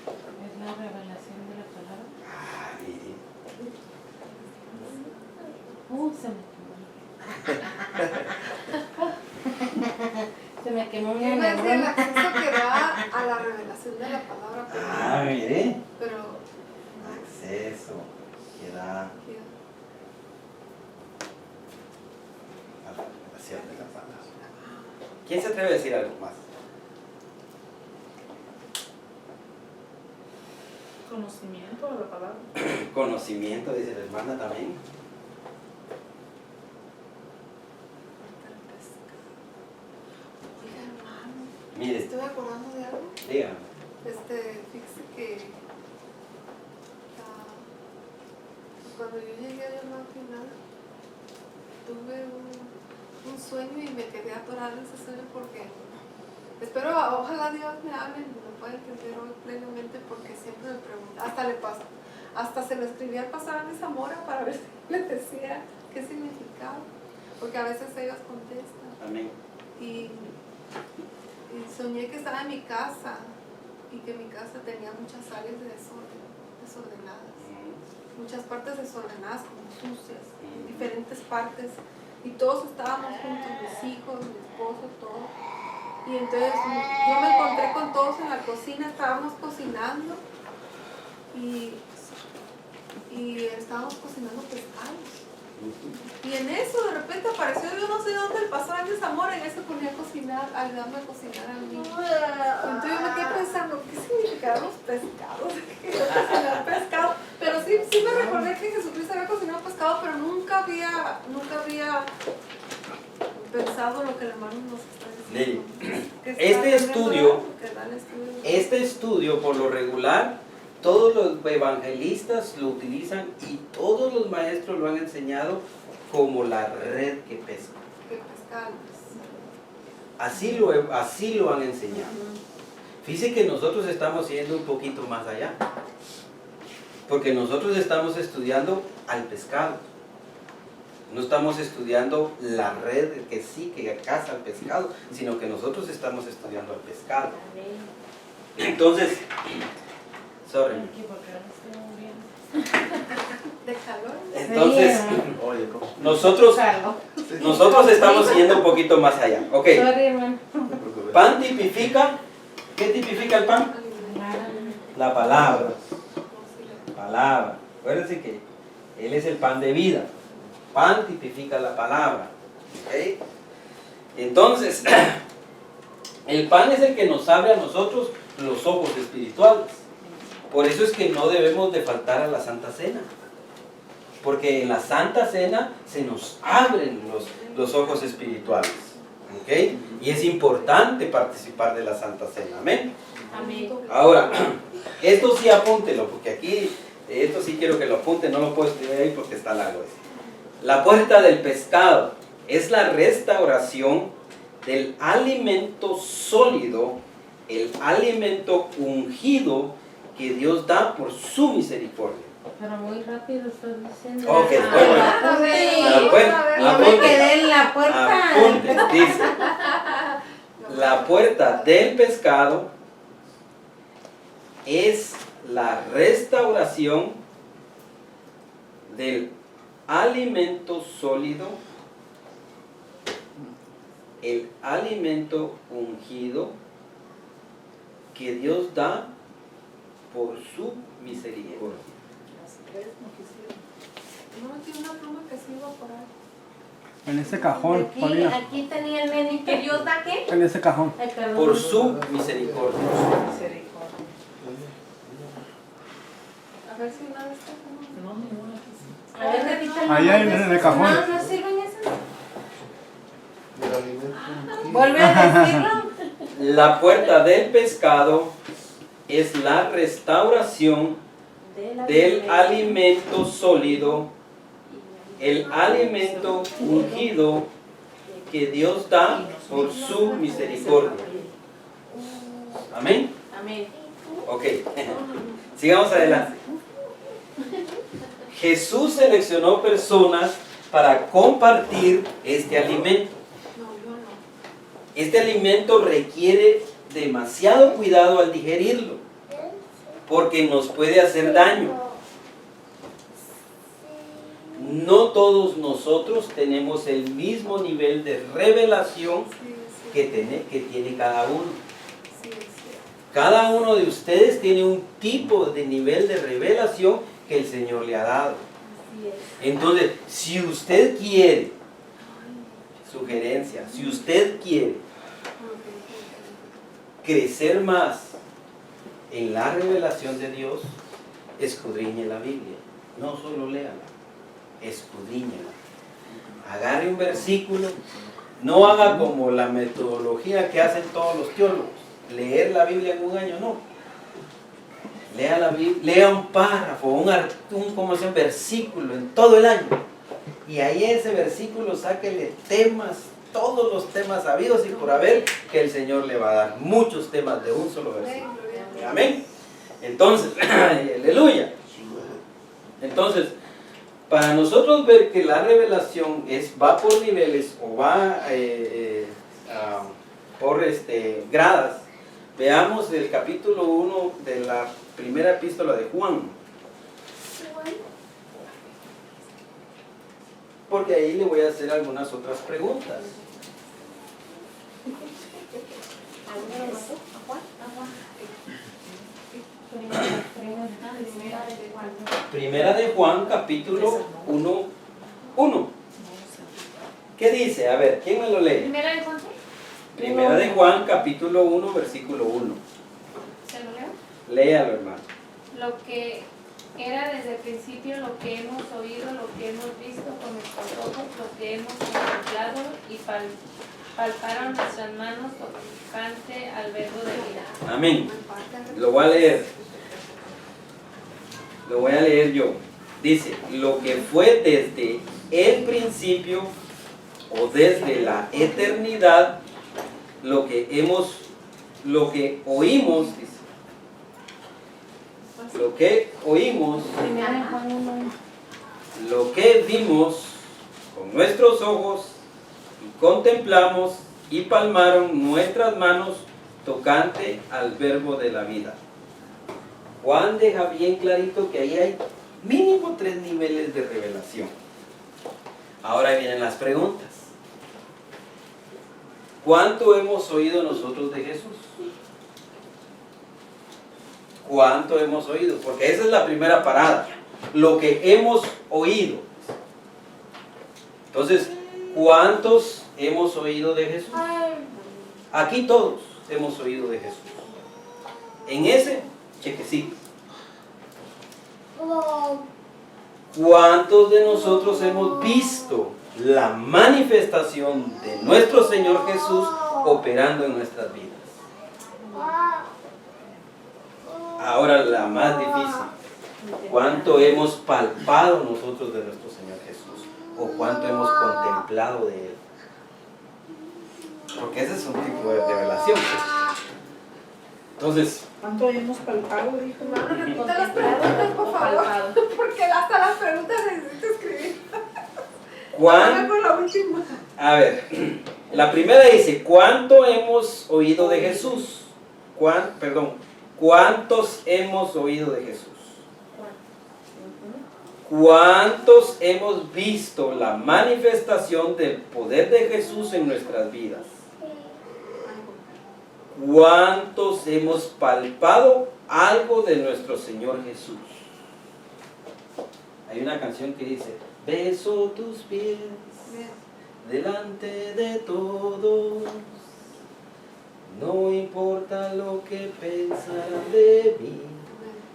Speaker 2: Es la revelación de la palabra.
Speaker 1: Ay,
Speaker 2: Se me quemó una
Speaker 4: Iba a decir el
Speaker 2: neurona.
Speaker 4: acceso que da a la revelación de la palabra.
Speaker 1: mire.
Speaker 4: Pero
Speaker 1: Acceso que da a la revelación de la palabra. ¿Quién se atreve a decir algo más?
Speaker 5: Conocimiento de la palabra.
Speaker 1: Conocimiento, dice la hermana también.
Speaker 4: oiga, hermano,
Speaker 1: Mire,
Speaker 4: estoy acordando de algo.
Speaker 1: dígame.
Speaker 4: Fíjese que cuando yo llegué a la final, tuve un sueño y me quedé atorada en ese sueño porque ojalá Dios me hable y me pueda entender hoy plenamente, porque siempre me pregunta, hasta se lo escribí al pastor Andy Zamora para ver si le decía qué significaba, porque a veces ellos contestan.
Speaker 1: Amén.
Speaker 4: Y soñé que estaba en mi casa y que mi casa tenía muchas áreas desordenadas, muchas partes desordenadas, como sucias, diferentes partes, y todos estábamos juntos, mis hijos, mi esposo, todo. Y entonces yo me encontré con todos en la cocina, estábamos cocinando y estábamos cocinando pescados. Y en eso de repente apareció, yo no sé dónde, el pastor Ángel Zamora, y él se ponía a cocinar, a ayudarme a cocinar a mí. Entonces yo me quedé pensando, ¿qué significarán los pescados? Cocinar pescado. Pero sí me recordé que Jesucristo había cocinado pescado, pero nunca había pensado lo que el hermano nos está diciendo.
Speaker 1: Este estudio, por lo regular, todos los evangelistas lo utilizan y todos los maestros lo han enseñado como la red que pesca. Así lo han enseñado. Fíjense que nosotros estamos yendo un poquito más allá, porque nosotros estamos estudiando al pescado. No estamos estudiando la red que caza al pescado, sino que nosotros estamos estudiando al pescado. Entonces, sorry.
Speaker 4: ¿De calor?
Speaker 1: Entonces,
Speaker 3: Oye, ¿cómo?
Speaker 1: nosotros estamos yendo un poquito más allá. Ok,
Speaker 2: Sorry, hermano.
Speaker 3: No te preocupes.
Speaker 1: pan tipifica. ¿Qué tipifica el pan? La palabra. Palabra. Acuérdense que Él es el pan de vida. Pan tipifica la palabra. ¿Ok? Entonces, el pan es el que nos abre a nosotros los ojos espirituales. Por eso es que no debemos de faltar a la Santa Cena. Porque en la Santa Cena se nos abren los ojos espirituales. ¿Ok? Y es importante participar de la Santa Cena. Amén.
Speaker 2: Amén.
Speaker 1: Ahora, esto sí apúntelo, porque aquí, esto sí quiero que lo apunte, no lo puedo escribir ahí porque está largo. La puerta del pescado es la restauración del alimento sólido, el alimento ungido que Dios da por su misericordia.
Speaker 2: Pero muy rápido estás diciendo.
Speaker 1: Ok, bueno.
Speaker 2: Yo me
Speaker 1: Apunte.
Speaker 2: quedé en la puerta.
Speaker 1: Apunte, dice. La puerta del pescado es la restauración del alimento sólido, el alimento ungido que Dios da por su misericordia.
Speaker 4: No, tiene una pluma que se iba por ahí.
Speaker 6: En ese cajón,
Speaker 2: Aquí,
Speaker 6: María.
Speaker 2: aquí tenía el menú. ¿Que Dios da qué?
Speaker 6: En ese cajón.
Speaker 2: Ay, perdón.
Speaker 1: Por su misericordia.
Speaker 5: Misericordia.
Speaker 4: A ver si una de estas.
Speaker 5: No, ninguna aquí sí.
Speaker 2: A ver, repítalo.
Speaker 6: Ahí en el cajón.
Speaker 2: No, no sirven esas.
Speaker 3: El alimento ungido.
Speaker 2: Vuelve a decirlo.
Speaker 1: La puerta del pescado es la restauración del alimento sólido, el alimento ungido que Dios da por su misericordia. Amén.
Speaker 2: Amén.
Speaker 1: Ok, sigamos adelante. Jesús seleccionó personas para compartir este alimento.
Speaker 4: No, yo no.
Speaker 1: Este alimento requiere demasiado cuidado al digerirlo, porque nos puede hacer daño. No todos nosotros tenemos el mismo nivel de revelación
Speaker 4: Sí,
Speaker 1: que tiene cada uno.
Speaker 4: sí, sí.
Speaker 1: Cada uno de ustedes tiene un tipo de nivel de revelación que el Señor le ha dado.
Speaker 2: Así es.
Speaker 1: Entonces, si usted quiere, sugerencia, si usted quiere crecer más en la revelación de Dios, escudriñe la Biblia. No solo léala, escudriñela. Agarre un versículo, no haga como la metodología que hacen todos los teólogos, leer la Biblia en un año, no. Lea la Biblia, lea un párrafo, un versículo en todo el año. Y ahí ese versículo sáquele temas, todos los temas habidos y por haber, que el Señor le va a dar muchos temas de un solo versículo. Amén. Entonces, aleluya. Entonces, para nosotros ver que la revelación va por niveles o va por gradas, veamos el capítulo 1 de la primera epístola de Juan. Porque ahí le voy a hacer algunas otras preguntas. Primera de Juan, capítulo 1. ¿Qué dice? A ver, ¿quién me lo lee?
Speaker 2: Primera de Juan.
Speaker 1: Primera de Juan, capítulo 1, versículo 1.
Speaker 2: ¿Se lo leo?
Speaker 1: Léalo, hermano.
Speaker 2: Lo que era desde el principio, lo que hemos oído, lo que hemos visto con nuestros ojos, lo que hemos contemplado y palparon nuestras manos tocante al verbo de vida.
Speaker 1: Amén. Lo voy a leer. Lo voy a leer yo. Dice, lo que fue desde el principio o desde la eternidad, lo que oímos, dice, lo que oímos,
Speaker 2: Primera de Juan 1.
Speaker 1: lo que vimos con nuestros ojos y contemplamos y palmaron nuestras manos tocante al verbo de la vida. Juan deja bien clarito que ahí hay mínimo 3 niveles de revelación. Ahora vienen las preguntas. ¿Cuánto hemos oído nosotros de Jesús? ¿Cuánto hemos oído? Porque esa es la primera parada. Lo que hemos oído. Entonces, ¿cuántos hemos oído de Jesús? Aquí todos hemos oído de Jesús. En ese chequecito. ¿Cuántos de nosotros hemos visto la manifestación de nuestro Señor Jesús operando en nuestras vidas? Ahora la más difícil. ¿Cuánto hemos palpado nosotros de nuestro Señor Jesús? ¿O cuánto hemos contemplado de Él? Porque ese es un tipo de revelación. Entonces,
Speaker 5: ¿Cuánto hemos palpado, dijo?
Speaker 4: Hermano, repita las preguntas, por favor. Porque hasta las preguntas necesito escribir.
Speaker 1: ¿cuán?
Speaker 4: Vamos con la última.
Speaker 1: A ver, La primera dice, ¿cuánto hemos oído de Jesús? ¿Cuántos hemos oído de Jesús? ¿Cuántos hemos visto la manifestación del poder de Jesús en nuestras vidas? ¿Cuántos hemos palpado algo de nuestro Señor Jesús? Hay una canción que dice, beso tus pies delante de todos, no importa lo que pensarán de mí.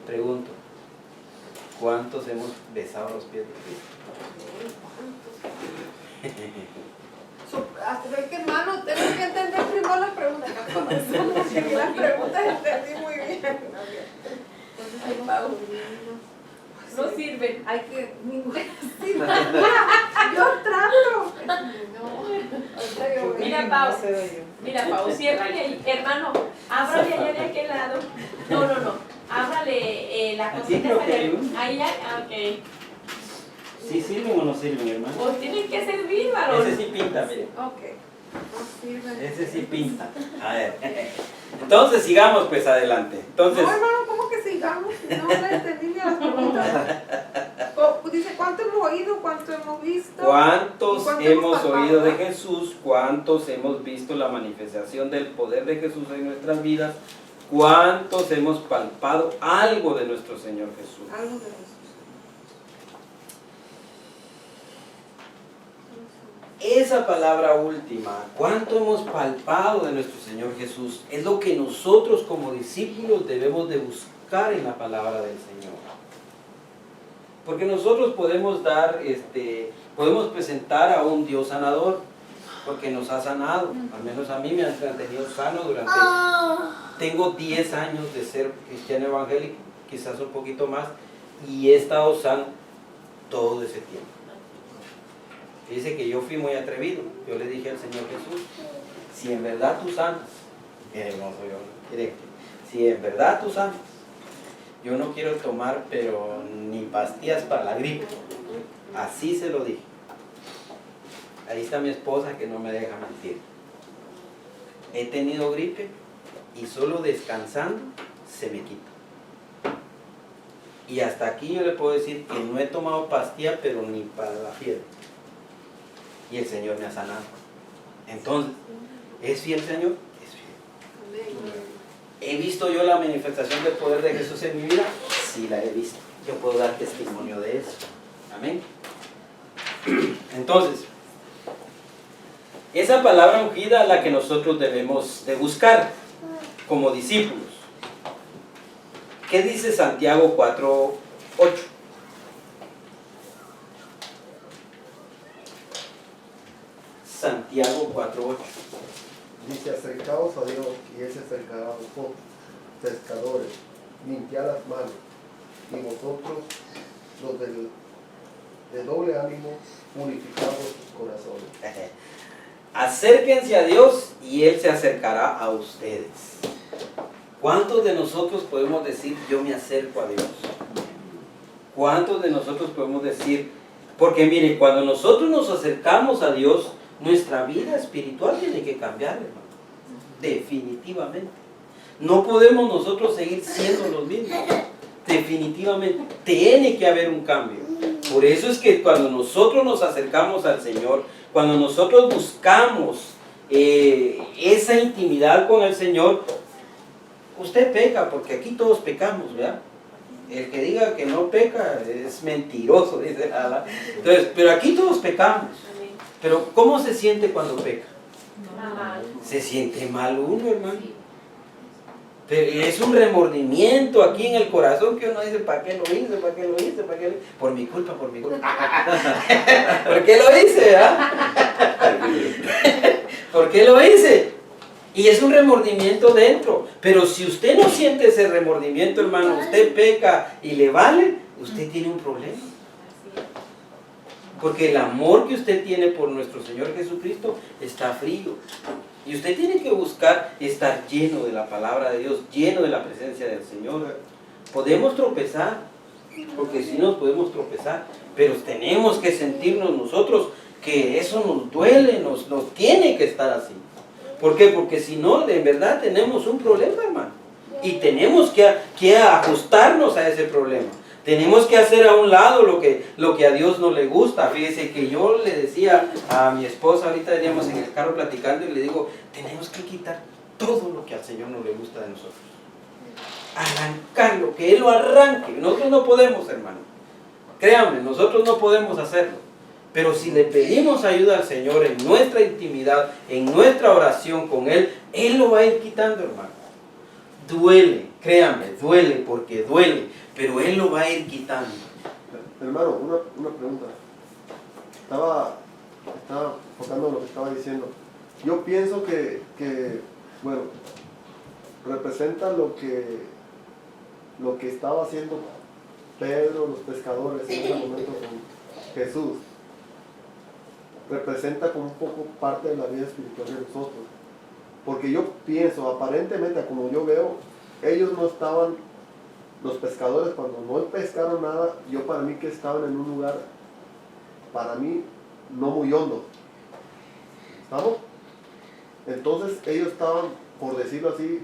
Speaker 1: Pregunto, ¿cuántos hemos besado los pies de Cristo?
Speaker 4: Ve que hermano, tenemos que entender primero las preguntas. Porque las preguntas entendí muy bien. Ay, Pau.
Speaker 2: No sirven.
Speaker 4: Hay que. Yo trato. No.
Speaker 2: Mira, Pau. Mira, Pau, ciérrale ahí. Hermano, ábrale allá de aquel lado. No. Ábrale la
Speaker 1: Aquí
Speaker 2: cosita.
Speaker 1: creo que hay uno.
Speaker 2: Ahí ya, ok.
Speaker 1: ¿Sí sirven o no sirven, hermano?
Speaker 2: Pues tienen que servir, varón.
Speaker 1: Ese sí pinta, mire.
Speaker 4: Ok. No sirve.
Speaker 1: Ese sí pinta. A ver. Entonces sigamos pues adelante. Entonces,
Speaker 4: No, hermano, ¿cómo que sigamos? No le entendí ni a las preguntas. Dice, ¿cuánto hemos oído? ¿Cuánto hemos visto?
Speaker 1: ¿cuántos
Speaker 4: ¿Y cuánto
Speaker 1: hemos
Speaker 4: palpado?
Speaker 1: oído de Jesús? ¿Cuántos hemos visto la manifestación del poder de Jesús en nuestras vidas? ¿Cuántos hemos palpado algo de nuestro Señor Jesús?
Speaker 4: Algo de Jesús.
Speaker 1: Esa palabra última, ¿cuánto hemos palpado de nuestro Señor Jesús? Es lo que nosotros como discípulos debemos de buscar en la palabra del Señor. Porque nosotros podemos podemos presentar a un Dios sanador, porque nos ha sanado. Al menos a mí me han tenido sano durante... Tengo 10 años de ser cristiano evangélico, quizás un poquito más, y he estado sano todo ese tiempo. Dice que yo fui muy atrevido. Yo le dije al Señor Jesús, si en verdad tú sanas, hermoso yo, directo, si en verdad tú sanas, yo no quiero tomar pero ni pastillas para la gripe. Así se lo dije. Ahí está mi esposa que no me deja mentir. He tenido gripe y solo descansando se me quita. Y hasta aquí yo le puedo decir que no he tomado pastilla pero ni para la fiebre. Y el Señor me ha sanado. Entonces, ¿es fiel el Señor? Es fiel. ¿He visto yo la manifestación del poder de Jesús en mi vida? Sí, la he visto. Yo puedo dar testimonio de eso. Amén. Entonces, esa palabra ungida es la que nosotros debemos de buscar como discípulos. ¿Qué dice Santiago 4:8? Santiago 4:8.
Speaker 3: Dice, acercaos a Dios y Él se acercará a vosotros, pescadores, limpiad las manos, y vosotros, los de doble ánimo, purificad vuestros corazones.
Speaker 1: Acérquense a Dios y Él se acercará a ustedes. ¿Cuántos de nosotros podemos decir, yo me acerco a Dios? ¿Cuántos de nosotros podemos decir, porque mire, cuando nosotros nos acercamos a Dios, nuestra vida espiritual tiene que cambiar, hermano. Definitivamente. No podemos nosotros seguir siendo los mismos. Definitivamente. Tiene que haber un cambio. Por eso es que cuando nosotros nos acercamos al Señor, cuando nosotros buscamos esa intimidad con el Señor, usted peca, porque aquí todos pecamos, ¿verdad? El que diga que no peca es mentiroso, dice nada. Entonces, pero aquí todos pecamos. Pero ¿cómo se siente cuando peca? Se siente mal uno, hermano. Pero es un remordimiento aquí en el corazón que uno dice, ¿para qué lo hice? ¿Para qué lo hice? ¿Para qué lo hice? Por mi culpa, por mi culpa. ¿Por qué lo hice? ¿Por qué lo hice? Y es un remordimiento dentro. Pero si usted no siente ese remordimiento, hermano, usted peca y le vale, usted tiene un problema. Porque el amor que usted tiene por nuestro Señor Jesucristo está frío. Y usted tiene que buscar estar lleno de la palabra de Dios, lleno de la presencia del Señor. Podemos tropezar, porque sí nos podemos tropezar, pero tenemos que sentirnos nosotros que eso nos duele, nos tiene que estar así. ¿Por qué? Porque si no, de verdad tenemos un problema, hermano. Y tenemos que ajustarnos a ese problema. Tenemos que hacer a un lado lo que a Dios no le gusta. Fíjese que yo le decía a mi esposa, ahorita veníamos en el carro platicando y le digo, tenemos que quitar todo lo que al Señor no le gusta de nosotros. Arrancarlo, que Él lo arranque. Nosotros no podemos, hermano. Créanme, nosotros no podemos hacerlo. Pero si le pedimos ayuda al Señor en nuestra intimidad, en nuestra oración con Él, Él lo va a ir quitando, hermano. Duele, créanme, duele porque duele, pero Él lo va a ir quitando.
Speaker 3: Hermano, una pregunta. Estaba enfocando en lo que estaba diciendo. Yo pienso que bueno, representa lo que estaba haciendo Pedro, los pescadores en ese momento con Jesús. Representa como un poco parte de la vida espiritual de nosotros. Porque yo pienso, aparentemente, como yo veo, ellos no estaban, los pescadores, cuando no pescaron nada, yo para mí que estaban en un lugar, para mí, no muy hondo. ¿Estamos? Entonces ellos estaban, por decirlo así,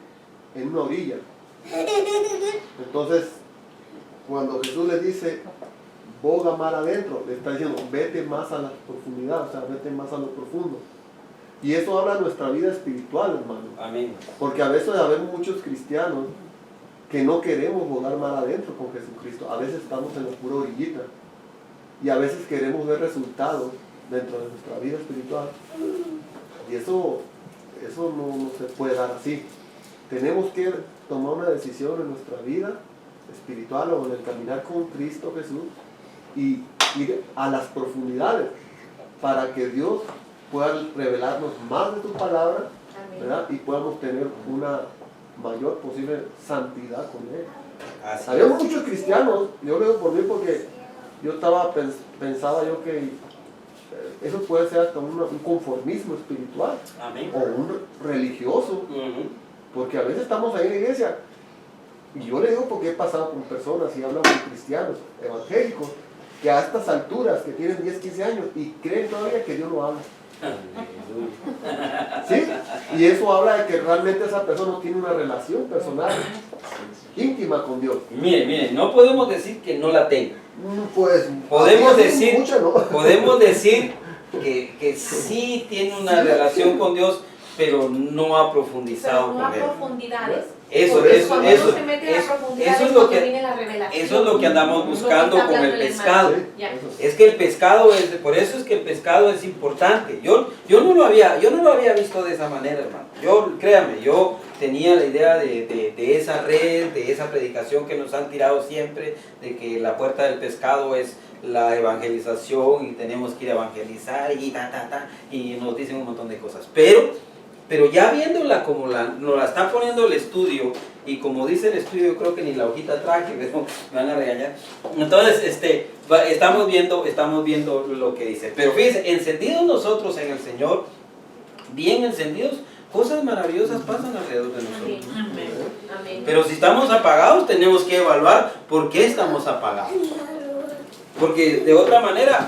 Speaker 3: en una orilla. Entonces, cuando Jesús les dice, boga mar adentro, le está diciendo, vete más a la profundidad, o sea, vete más a lo profundo. Y eso habla de nuestra vida espiritual, hermano.
Speaker 1: Amén.
Speaker 3: Porque a veces habemos muchos cristianos que no queremos bogar mar adentro con Jesucristo. A veces estamos en la pura orillita. Y a veces queremos ver resultados dentro de nuestra vida espiritual. Y eso no se puede dar así. Tenemos que tomar una decisión en nuestra vida espiritual o en el caminar con Cristo Jesús y ir a las profundidades para que Dios pueda revelarnos más de tu palabra, ¿verdad? Y podamos tener una mayor posible santidad con Él. Habemos muchos cristianos, yo lo digo por mí porque yo pensaba yo que eso puede ser hasta un conformismo espiritual.
Speaker 1: Amén.
Speaker 3: O un religioso, porque a veces estamos ahí en la iglesia, y yo le digo porque he pasado con personas y hablo con cristianos evangélicos, que a estas alturas, que tienen 10, 15 años, y creen todavía que Dios no habla. ¿Sí? Y eso habla de que realmente esa persona no tiene una relación personal, íntima con Dios.
Speaker 1: Mire, no podemos decir que no la tenga.
Speaker 3: Pues,
Speaker 1: Podemos
Speaker 3: así
Speaker 1: decir,
Speaker 3: mucha, ¿no?
Speaker 1: podemos decir que sí tiene una relación con Dios, pero no ha profundizado
Speaker 7: Pero no a
Speaker 1: con Él.
Speaker 7: profundidades.
Speaker 1: Eso es lo que
Speaker 7: viene la revelación.
Speaker 1: eso es lo que andamos buscando
Speaker 7: Lo que está
Speaker 1: con el
Speaker 7: hablando el
Speaker 1: pescado.
Speaker 7: hermano. Ya.
Speaker 1: Es que el pescado por eso es que el pescado es importante. Yo no lo había visto de esa manera, hermano. Créame, yo tenía la idea de esa red, de esa predicación que nos han tirado siempre, de que la puerta del pescado es la evangelización y tenemos que ir a evangelizar y nos dicen un montón de cosas. Pero ya viéndola como nos la está poniendo el estudio, y como dice el estudio, yo creo que ni la hojita traje, pero me van a regañar. Entonces, estamos viendo lo que dice. Pero fíjense, encendidos nosotros en el Señor, bien encendidos, cosas maravillosas pasan alrededor de nosotros.
Speaker 7: Amén. Amén.
Speaker 1: Pero si estamos apagados, tenemos que evaluar por qué estamos apagados. Porque de otra manera,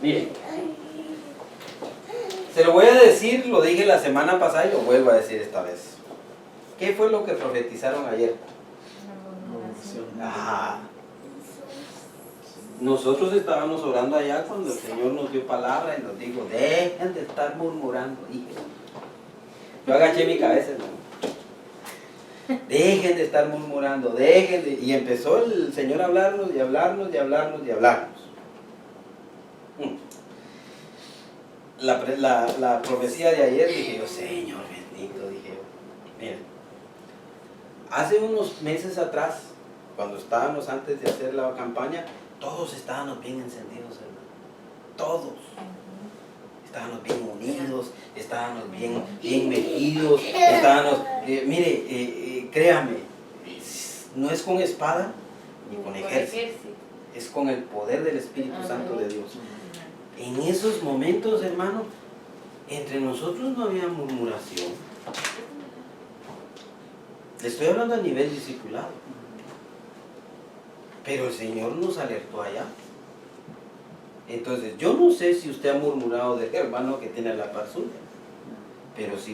Speaker 1: miren, se lo voy a decir, lo dije la semana pasada y lo vuelvo a decir esta vez. ¿Qué fue lo que profetizaron ayer? Nosotros estábamos orando allá cuando el Señor nos dio palabra y nos dijo, dejen de estar murmurando. Dije, yo agaché mi cabeza, hermano. Dejen de estar murmurando, y empezó el Señor a hablarnos y hablarnos y hablarnos y hablarnos. La profecía de ayer, dije yo, Señor bendito, dije yo, miren, hace unos meses atrás, cuando estábamos antes de hacer la campaña, todos estábamos bien encendidos, hermano, todos. Estábamos bien unidos, estábamos bien metidos, estábamos, créame, no es con espada ni con ejército, es con el poder del Espíritu Santo de Dios. En esos momentos, hermano, entre nosotros no había murmuración. Le estoy hablando a nivel discipulado. Pero el Señor nos alertó allá. Entonces, yo no sé si usted ha murmurado del hermano que tiene la par suya, pero si